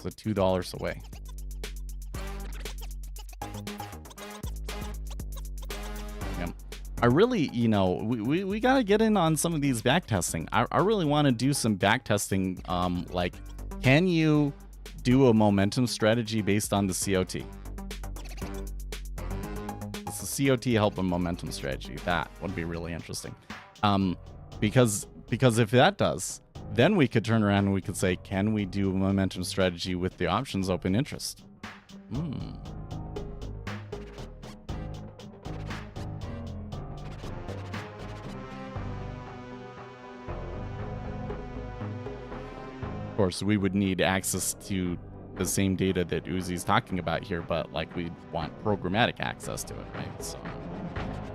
So $2 away. I really, we got to get in on some of these back testing. I really want to do some back testing. Like, can you do a momentum strategy based on the COT? Does the COT help a momentum strategy? That would be really interesting. Because if that does, then we could turn around and we could say, can we do a momentum strategy with the options open interest? Of course, we would need access to the same data that Uzi's talking about here, but like we want programmatic access to it, right? So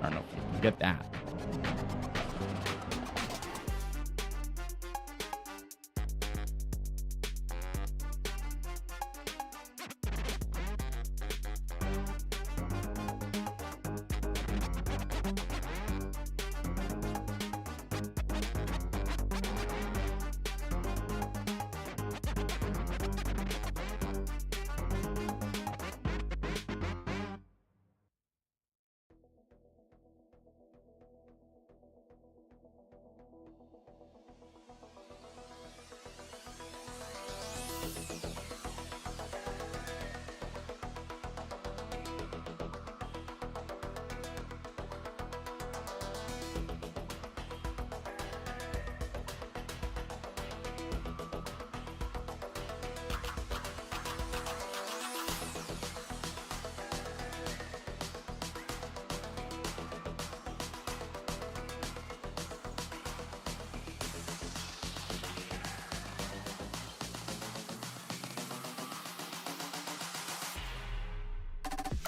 I don't know if we can get that.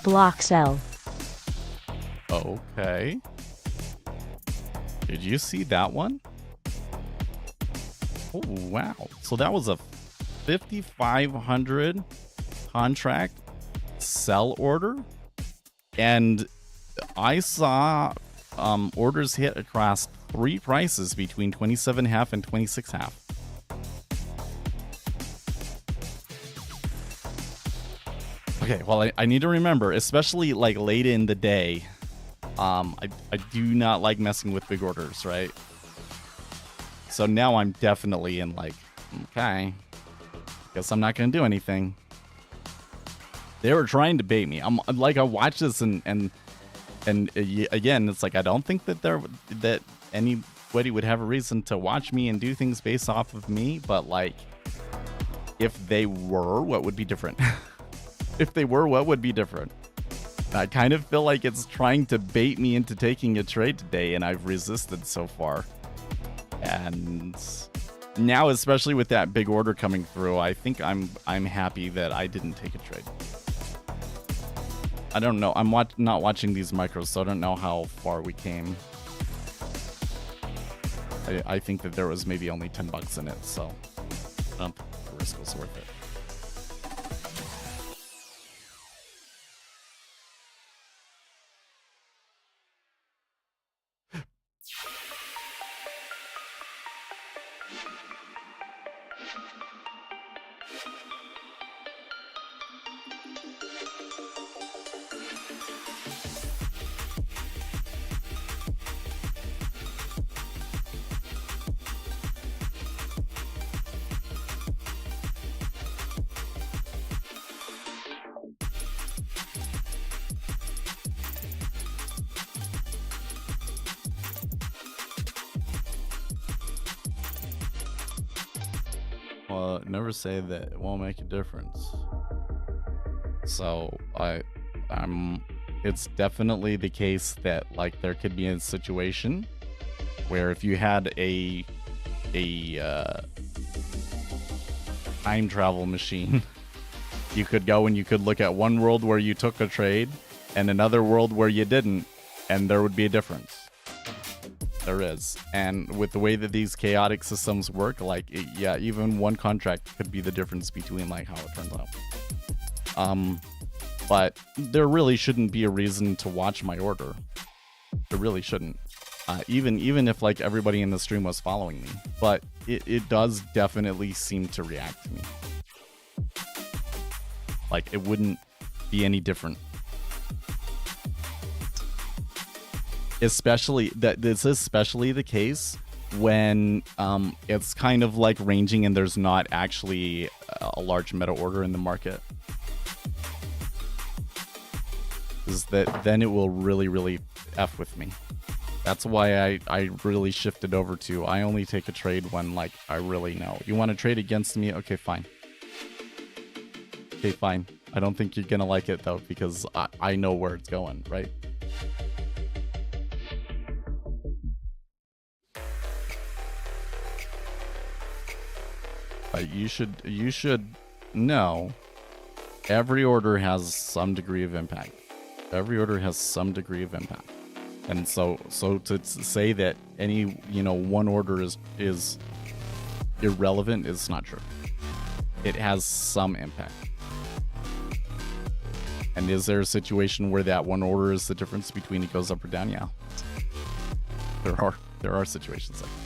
Block sell. Okay. Did you see that one? Oh, wow. So that was a 5,500 contract sell order. And I saw orders hit across 3 prices between 27.5 and 26.5. Okay, well, I need to remember, especially like late in the day, I do not like messing with big orders, right? So now I'm definitely in like, okay, guess I'm not going to do anything. They were trying to bait me. I'm like, I watched this and again, it's like, I don't think that anybody would have a reason to watch me and do things based off of me, but like, if they were, what would be different? If they were, what would be different? I kind of feel like it's trying to bait me into taking a trade today, and I've resisted so far. And now, especially with that big order coming through, I think I'm happy that I didn't take a trade. I don't know. I'm not watching these micros, so I don't know how far we came. I think that there was maybe only $10 in it, so I don't think the risk was worth it. Well, never say that it won't make a difference. So it's definitely the case that like there could be a situation where if you had a time travel machine, you could go and you could look at one world where you took a trade and another world where you didn't, and there would be a difference. There is. And with the way that these chaotic systems work, like, yeah, even one contract could be the difference between, like, how it turns out. But there really shouldn't be a reason to watch my order. There really shouldn't. Even if, like, everybody in the stream was following me. But it does definitely seem to react to me. Like, it wouldn't be any different. Especially that this is especially the case when it's kind of like ranging and there's not actually a large meta order in the market. Is that then it will really F with me. That's why I really shifted over to I only take a trade when like I really know. You want to trade against me? Okay, fine. Okay, fine. I don't think you're gonna like it though because I know where it's going, right? You should know every order has some degree of impact. Every order has some degree of impact. And so to say that any, one order is irrelevant is not true. It has some impact. And is there a situation where that one order is the difference between it goes up or down? Yeah. There are situations like that.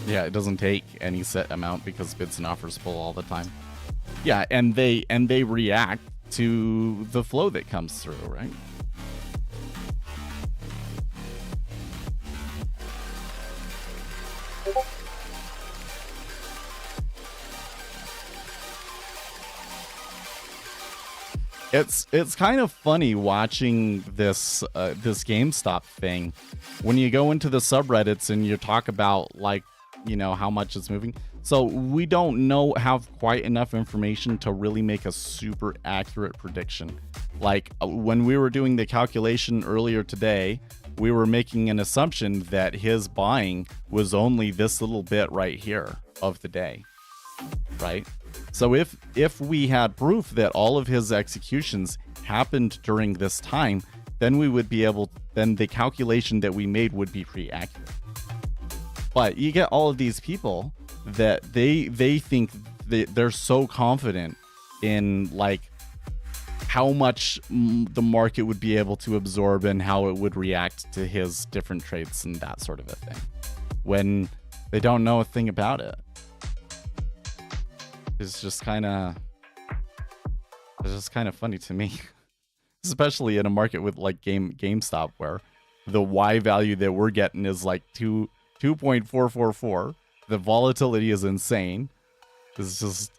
Yeah, it doesn't take any set amount because bids and offers pull all the time. Yeah, and they react to the flow that comes through, right? It's kind of funny watching this GameStop thing when you go into the subreddits and you talk about like how much it's moving. So we don't have quite enough information to really make a super accurate prediction. Like when we were doing the calculation earlier today, we were making an assumption that his buying was only this little bit right here of the day, right? So if we had proof that all of his executions happened during this time, then we would be able, then the calculation that we made would be pretty accurate. But you get all of these people that they think they're so confident in like how much the market would be able to absorb and how it would react to his different trades and that sort of a thing, when they don't know a thing about it. It's just kind of funny to me, especially in a market with like GameStop, where the Y value that we're getting is like 2.444. The volatility is insane. It's just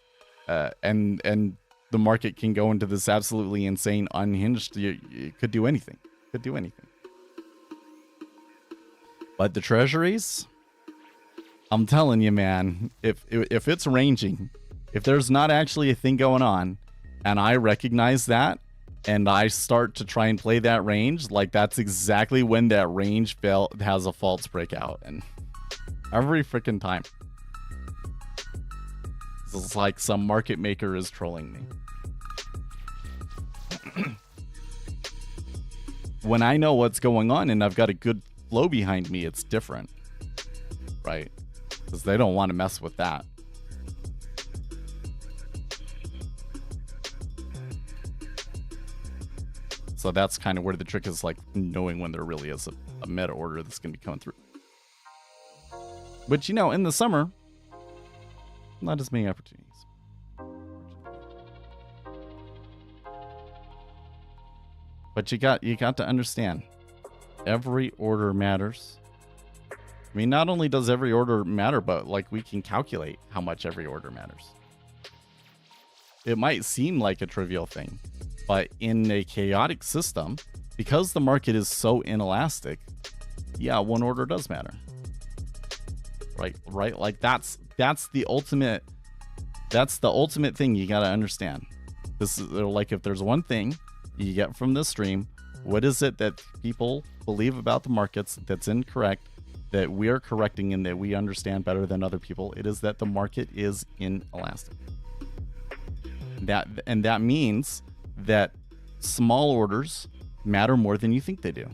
and the market can go into this absolutely insane unhinged. You could do anything. Could do anything. But the treasuries, I'm telling you, man, if it's ranging, if there's not actually a thing going on, and I recognize that, and I start to try and play that range, like that's exactly when that range has a false breakout, and every freaking time. It's like some market maker is trolling me. When I know what's going on and I've got a good flow behind me, it's different, right? Because they don't want to mess with that. So that's kind of where the trick is, like knowing when there really is a meta order that's going to be coming through. But you know, in the summer, not as many opportunities. But you got to understand, every order matters. I mean, not only does every order matter, but like we can calculate how much every order matters. It might seem like a trivial thing, but in a chaotic system, because the market is so inelastic, yeah, one order does matter. Right? Like that's the ultimate thing you got to understand. This is like, if there's one thing you get from this stream, what is it that people believe about the markets that's incorrect, that we are correcting and that we understand better than other people? It is that the market is inelastic. That means that small orders matter more than you think they do.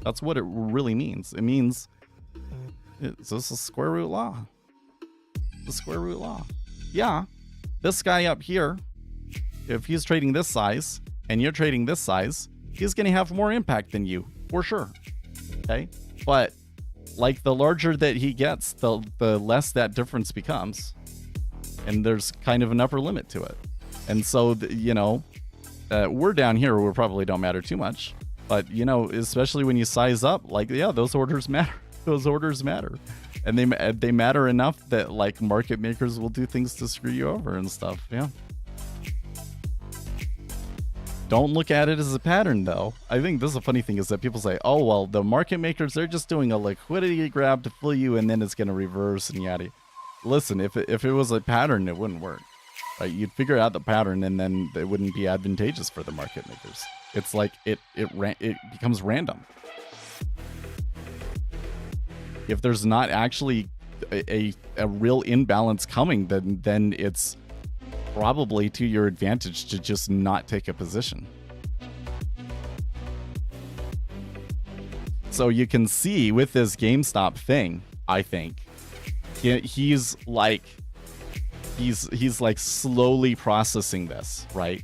That's what it really means. It means it's just a square root law. The square root law. Yeah, this guy up here, if he's trading this size and you're trading this size, he's going to have more impact than you, for sure. Okay? But like the larger that he gets, the less that difference becomes. And there's kind of an upper limit to it. And so, we're down here, we probably don't matter too much. But, especially when you size up, like, yeah, those orders matter. Those orders matter. And they matter enough that, like, market makers will do things to screw you over and stuff. Yeah. Don't look at it as a pattern, though. I think this is a funny thing, is that people say, oh, well, the market makers, they're just doing a liquidity grab to fool you, and then it's going to reverse and yada. Listen, if it was a pattern, it wouldn't work. Right? You'd figure out the pattern, and then it wouldn't be advantageous for the market makers. It's like it becomes random. If there's not actually a real imbalance coming, then it's probably to your advantage to just not take a position. So you can see with this GameStop thing, I think he's like slowly processing this, right?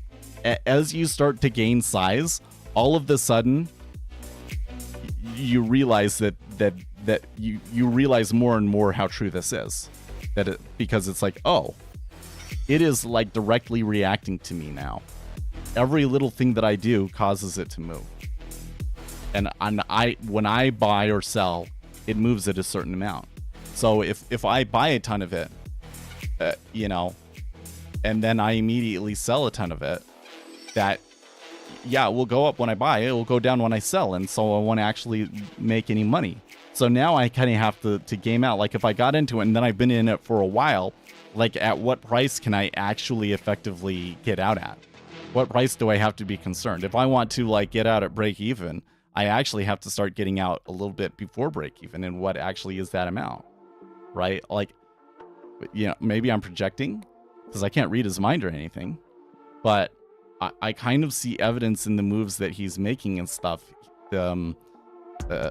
As you start to gain size, all of the sudden you realize that you realize more and more how true this is. Because it's like, oh, it is like directly reacting to me now. Every little thing that I do causes it to move. And when I buy or sell, it moves at a certain amount. So if I buy a ton of it, and then I immediately sell a ton of it, that, yeah, it will go up when I buy, it will go down when I sell, and so I won't actually make any money. So now I kind of have to game out. Like if I got into it and then I've been in it for a while, like at what price can I actually effectively get out at? What price do I have to be concerned? If I want to like get out at break even, I actually have to start getting out a little bit before break even. And what actually is that amount, right? Like, maybe I'm projecting because I can't read his mind or anything, but I kind of see evidence in the moves that he's making and stuff.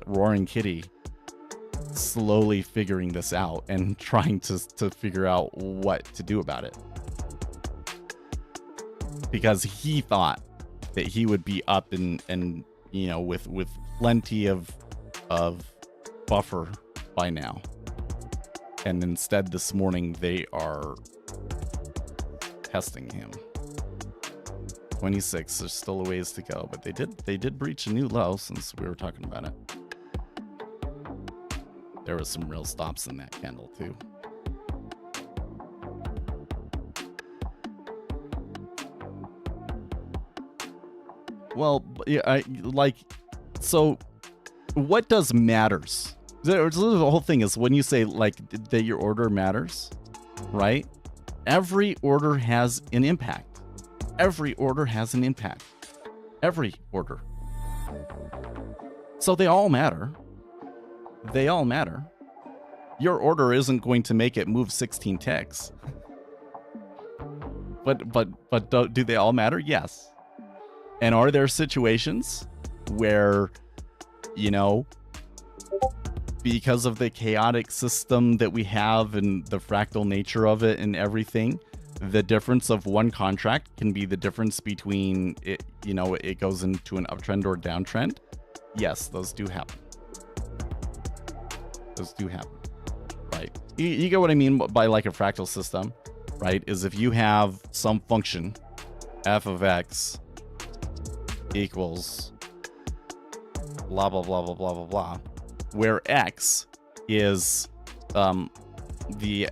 Roaring Kitty slowly figuring this out and trying to figure out what to do about it. Because he thought that he would be up and with plenty of buffer by now. And instead this morning they are testing him. 26, there's still a ways to go, but they did breach a new low since we were talking about it. There was some real stops in that candle too. Well, yeah, so what does matters? The whole thing is when you say like that your order matters, right? Every order has an impact. Every order has an impact. Every order. So they all matter. They all matter. Your order isn't going to make it move 16 ticks. But do they all matter? Yes. And are there situations where, because of the chaotic system that we have and the fractal nature of it and everything, the difference of one contract can be the difference between it, it goes into an uptrend or downtrend? Yes, those do happen. Those do happen, right? You get what I mean by like a fractal system, right? Is if you have some function, f of x equals blah, blah, blah, blah, blah, blah, blah, where x is the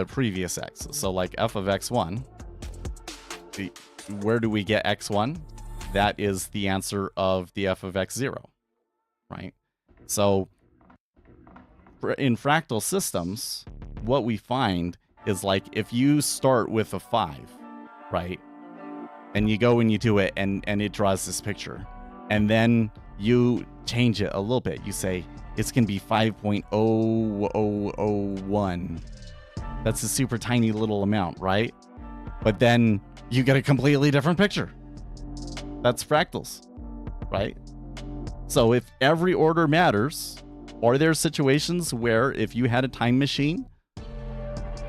previous x. So like f of x1, where do we get x1? That is the answer of the f of x0, right? So in fractal systems, what we find is like if you start with a 5, right? And you go and you do it and it draws this picture. And then you change it a little bit. You say it's going to be 5.0001. That's a super tiny little amount, right? But then you get a completely different picture. That's fractals, right? So if every order matters, are there situations where if you had a time machine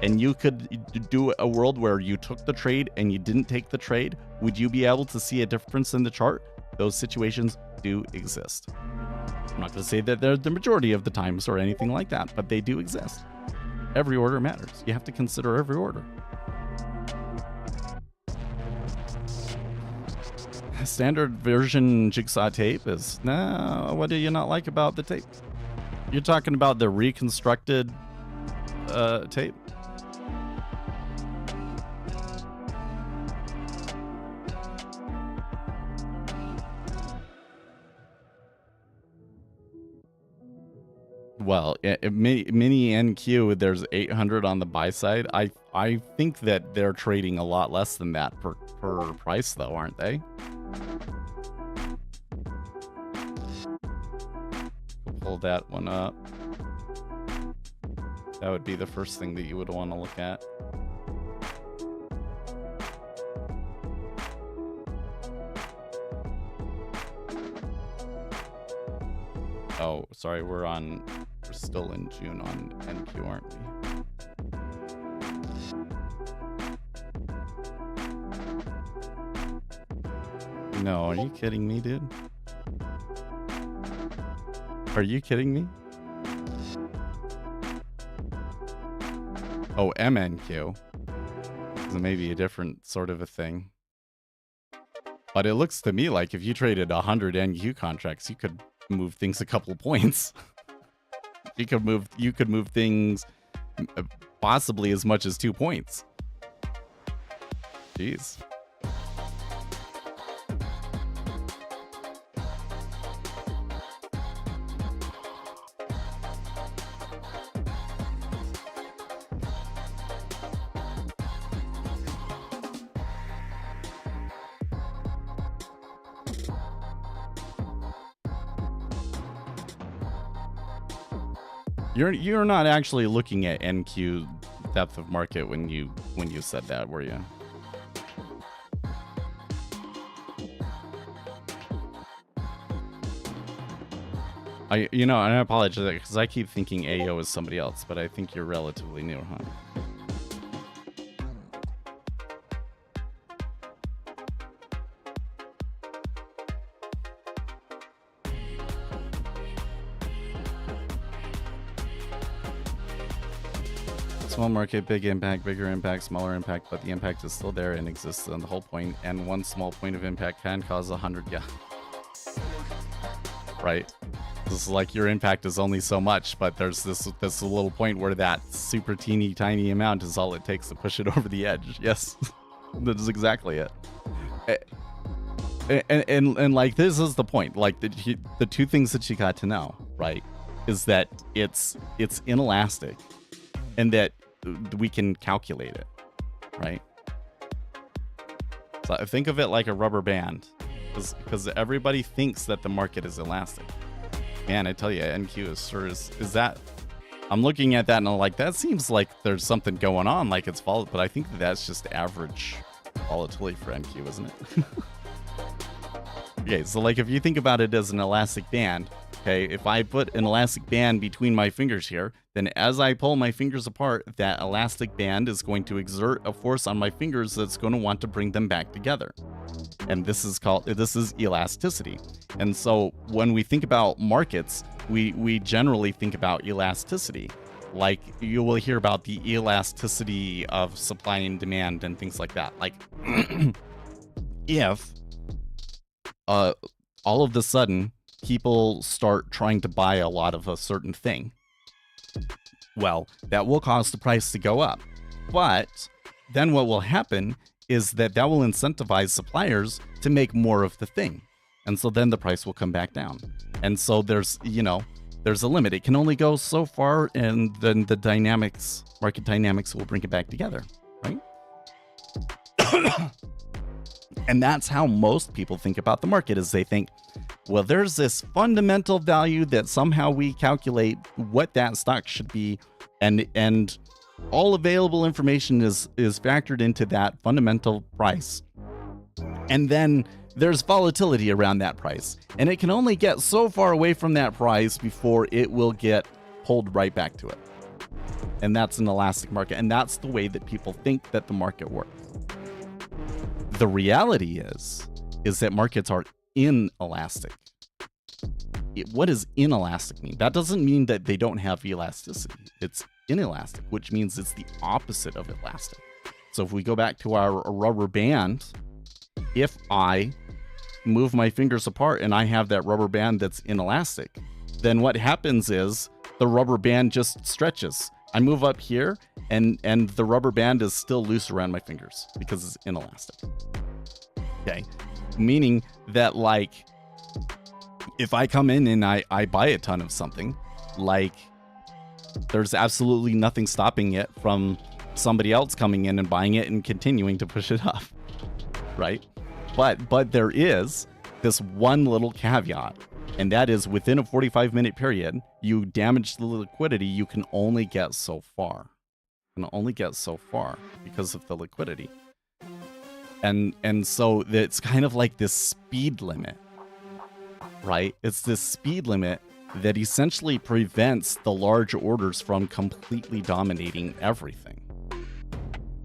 and you could do a world where you took the trade and you didn't take the trade, would you be able to see a difference in the chart? Those situations do exist. I'm not going to say that they're the majority of the times or anything like that, but they do exist. Every order matters. You have to consider every order. Standard version jigsaw tape is, what do you not like about the tape? You're talking about the reconstructed tape? Well, mini NQ, there's 800 on the buy side. I think that they're trading a lot less than that per price, though, aren't they? Pull that one up. That would be the first thing that you would want to look at. Oh, sorry, we're still in June on NQ, aren't we? No, are you kidding me, dude? Are you kidding me? Oh, MNQ. So maybe a different sort of a thing. But it looks to me like if you traded 100 NQ contracts, you could move things a couple of points. You could move things possibly as much as 2 points. Jeez. You're not actually looking at NQ depth of market when you said that, were you? And I apologize because I keep thinking AO is somebody else, but I think you're relatively new, huh? Small market, big impact, bigger impact, smaller impact, but the impact is still there and exists on the whole point, and one small point of impact can cause 100, yeah. Right? This is like your impact is only so much, but there's this little point where that super teeny tiny amount is all it takes to push it over the edge. Yes, that is exactly it. And like this is the point. Like the two things that you got to know, right, is that it's inelastic, and that we can calculate it, right? So think of it like a rubber band, because everybody thinks that the market is elastic. Man, I tell you, NQ is that. I'm looking at that and I'm like, that seems like there's something going on, like it's volatile, but I think that's just average volatility for NQ, isn't it? Okay, so like if you think about it as an elastic band, okay, if I put an elastic band between my fingers here, then as I pull my fingers apart, that elastic band is going to exert a force on my fingers that's going to want to bring them back together. And this is elasticity. And so when we think about markets, we generally think about elasticity. Like you will hear about the elasticity of supply and demand and things like that. Like if all of a sudden people start trying to buy a lot of a certain thing, well, that will cause the price to go up. But then what will happen is that will incentivize suppliers to make more of the thing. And so then the price will come back down. And so there's a limit. It can only go so far, and then the market dynamics will bring it back together, right? And that's how most people think about the market, is they think, well, there's this fundamental value that somehow we calculate what that stock should be, and all available information is factored into that fundamental price. And then there's volatility around that price, and it can only get so far away from that price before it will get pulled right back to it. And that's an elastic market, and that's the way that people think that the market works. The reality is that markets are inelastic. What does inelastic mean? That doesn't mean that they don't have elasticity. It's inelastic, which means it's the opposite of elastic. So if we go back to our rubber band, if I move my fingers apart and I have that rubber band that's inelastic, then what happens is the rubber band just stretches. I move up here and the rubber band is still loose around my fingers because it's inelastic. Okay. Meaning that, like, if I come in and I buy a ton of something, like, there's absolutely nothing stopping it from somebody else coming in and buying it and continuing to push it up, right? But there is this one little caveat, and that is within a 45-minute period, you damage the liquidity, you can only get so far. You can only get so far because of the liquidity. And so it's kind of like this speed limit, right? It's this speed limit that essentially prevents the large orders from completely dominating everything.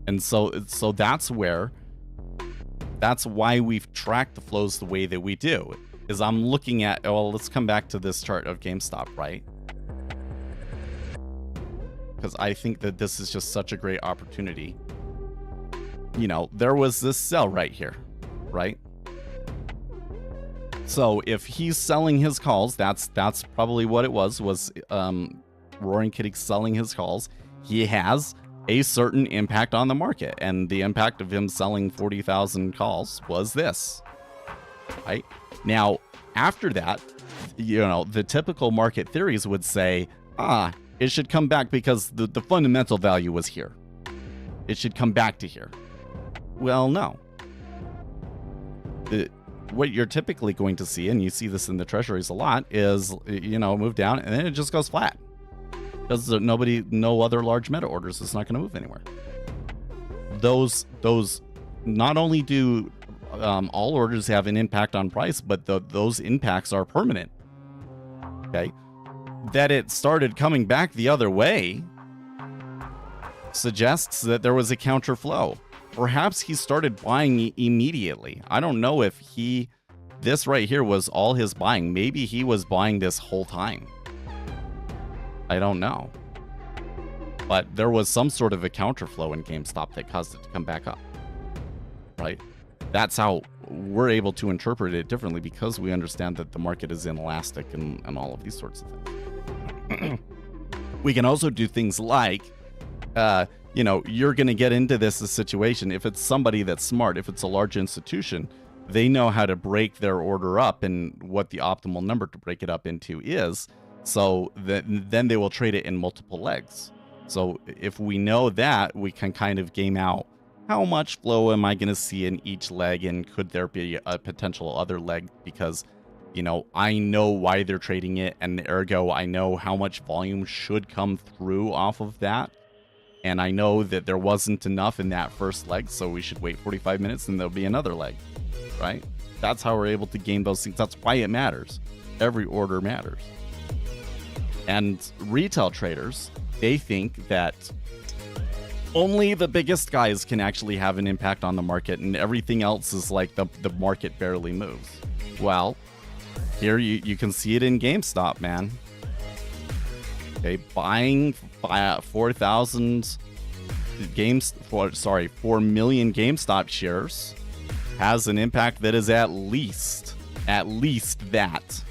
And so that's why we've tracked the flows the way that we do. Is I'm looking at, let's come back to this chart of GameStop, right? Because I think that this is just such a great opportunity. There was this sell right here, right? So if he's selling his calls, that's probably what it was Roaring Kitty selling his calls. He has a certain impact on the market, and the impact of him selling 40,000 calls was this, right? Now, after that, the typical market theories would say, it should come back because the fundamental value was here. It should come back to here. Well, no. What you're typically going to see, and you see this in the treasuries a lot, is, move down and then it just goes flat. Because no other large meta orders. It's not going to move anywhere. Those not only do all orders have an impact on price, but those impacts are permanent. Okay, that it started coming back the other way suggests that there was a counterflow. Perhaps he started buying immediately. I don't know if this right here was all his buying. Maybe he was buying this whole time. I don't know. But there was some sort of a counterflow in GameStop that caused it to come back up. Right? That's how we're able to interpret it differently, because we understand that the market is inelastic and all of these sorts of things. We can also do things like, you're going to get into this situation. If it's somebody that's smart, if it's a large institution, they know how to break their order up and what the optimal number to break it up into is. So then they will trade it in multiple legs. So if we know that, we can kind of game out how much flow am I going to see in each leg, and could there be a potential other leg, because, I know why they're trading it, and ergo I know how much volume should come through off of that. And I know that there wasn't enough in that first leg, so we should wait 45 minutes and there'll be another leg, right? That's how we're able to game those things. That's why it matters. Every order matters. And retail traders, they think that only the biggest guys can actually have an impact on the market, and everything else is like the market barely moves. Well, here you can see it in GameStop, man. Okay, buying 4 million GameStop shares has an impact that is at least that.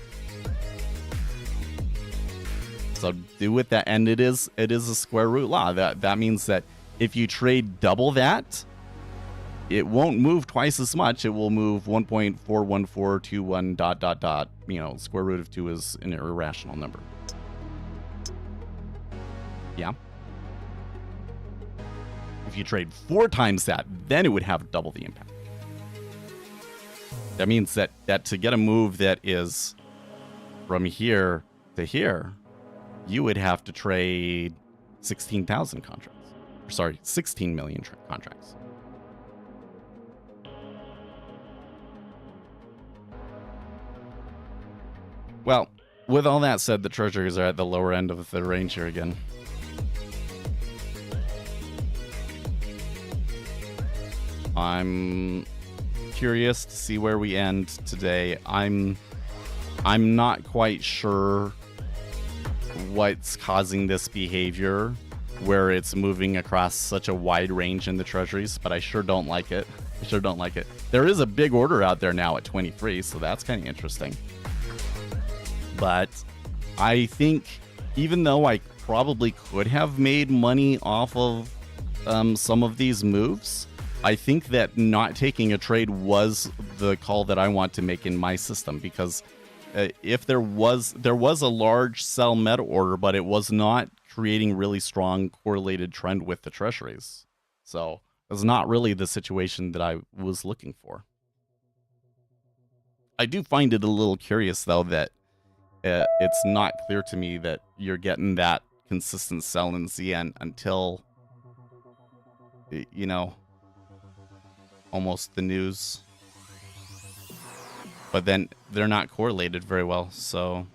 So do with that, and it is a square root law. That means that if you trade double that, it won't move twice as much. It will move 1.41421 ... Square root of 2 is an irrational number. Yeah. If you trade 4 times that, then it would have double the impact. That means that to get a move that is from here to here, you would have to trade 16,000 contracts. 16 million contracts. Well, with all that said, the treasuries are at the lower end of the range here again. I'm curious to see where we end today. I'm not quite sure what's causing this behavior where it's moving across such a wide range in the treasuries, but I sure don't like it. There is a big order out there now at 23, so that's kind of interesting. But I think even though I probably could have made money off of some of these moves, I think that not taking a trade was the call that I want to make in my system, because if there was a large sell meta order, but it was not creating really strong correlated trend with the treasuries. So it's not really the situation that I was looking for. I do find it a little curious, though, that it's not clear to me that you're getting that consistent sell in ZN until, almost the news. But then they're not correlated very well, so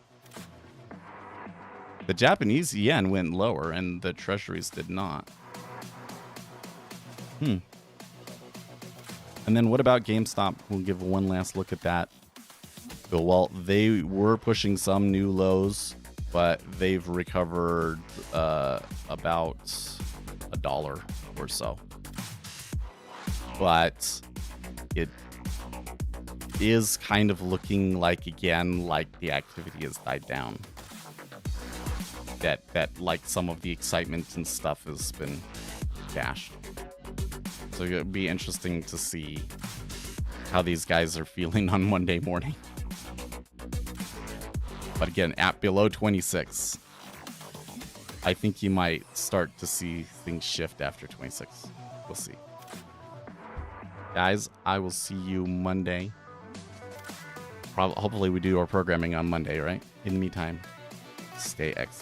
the Japanese yen went lower and the treasuries did not. And then what about GameStop? We'll give one last look at that. Well, they were pushing some new lows, but they've recovered about $1 or so. But it is kind of looking like, again, like the activity has died down. That like some of the excitement and stuff has been dashed. So it'll be interesting to see how these guys are feeling on Monday morning. But again, at below 26, I think you might start to see things shift after 26. We'll see. Guys, I will see you Monday. Hopefully we do our programming on Monday, right? In the meantime, stay excellent.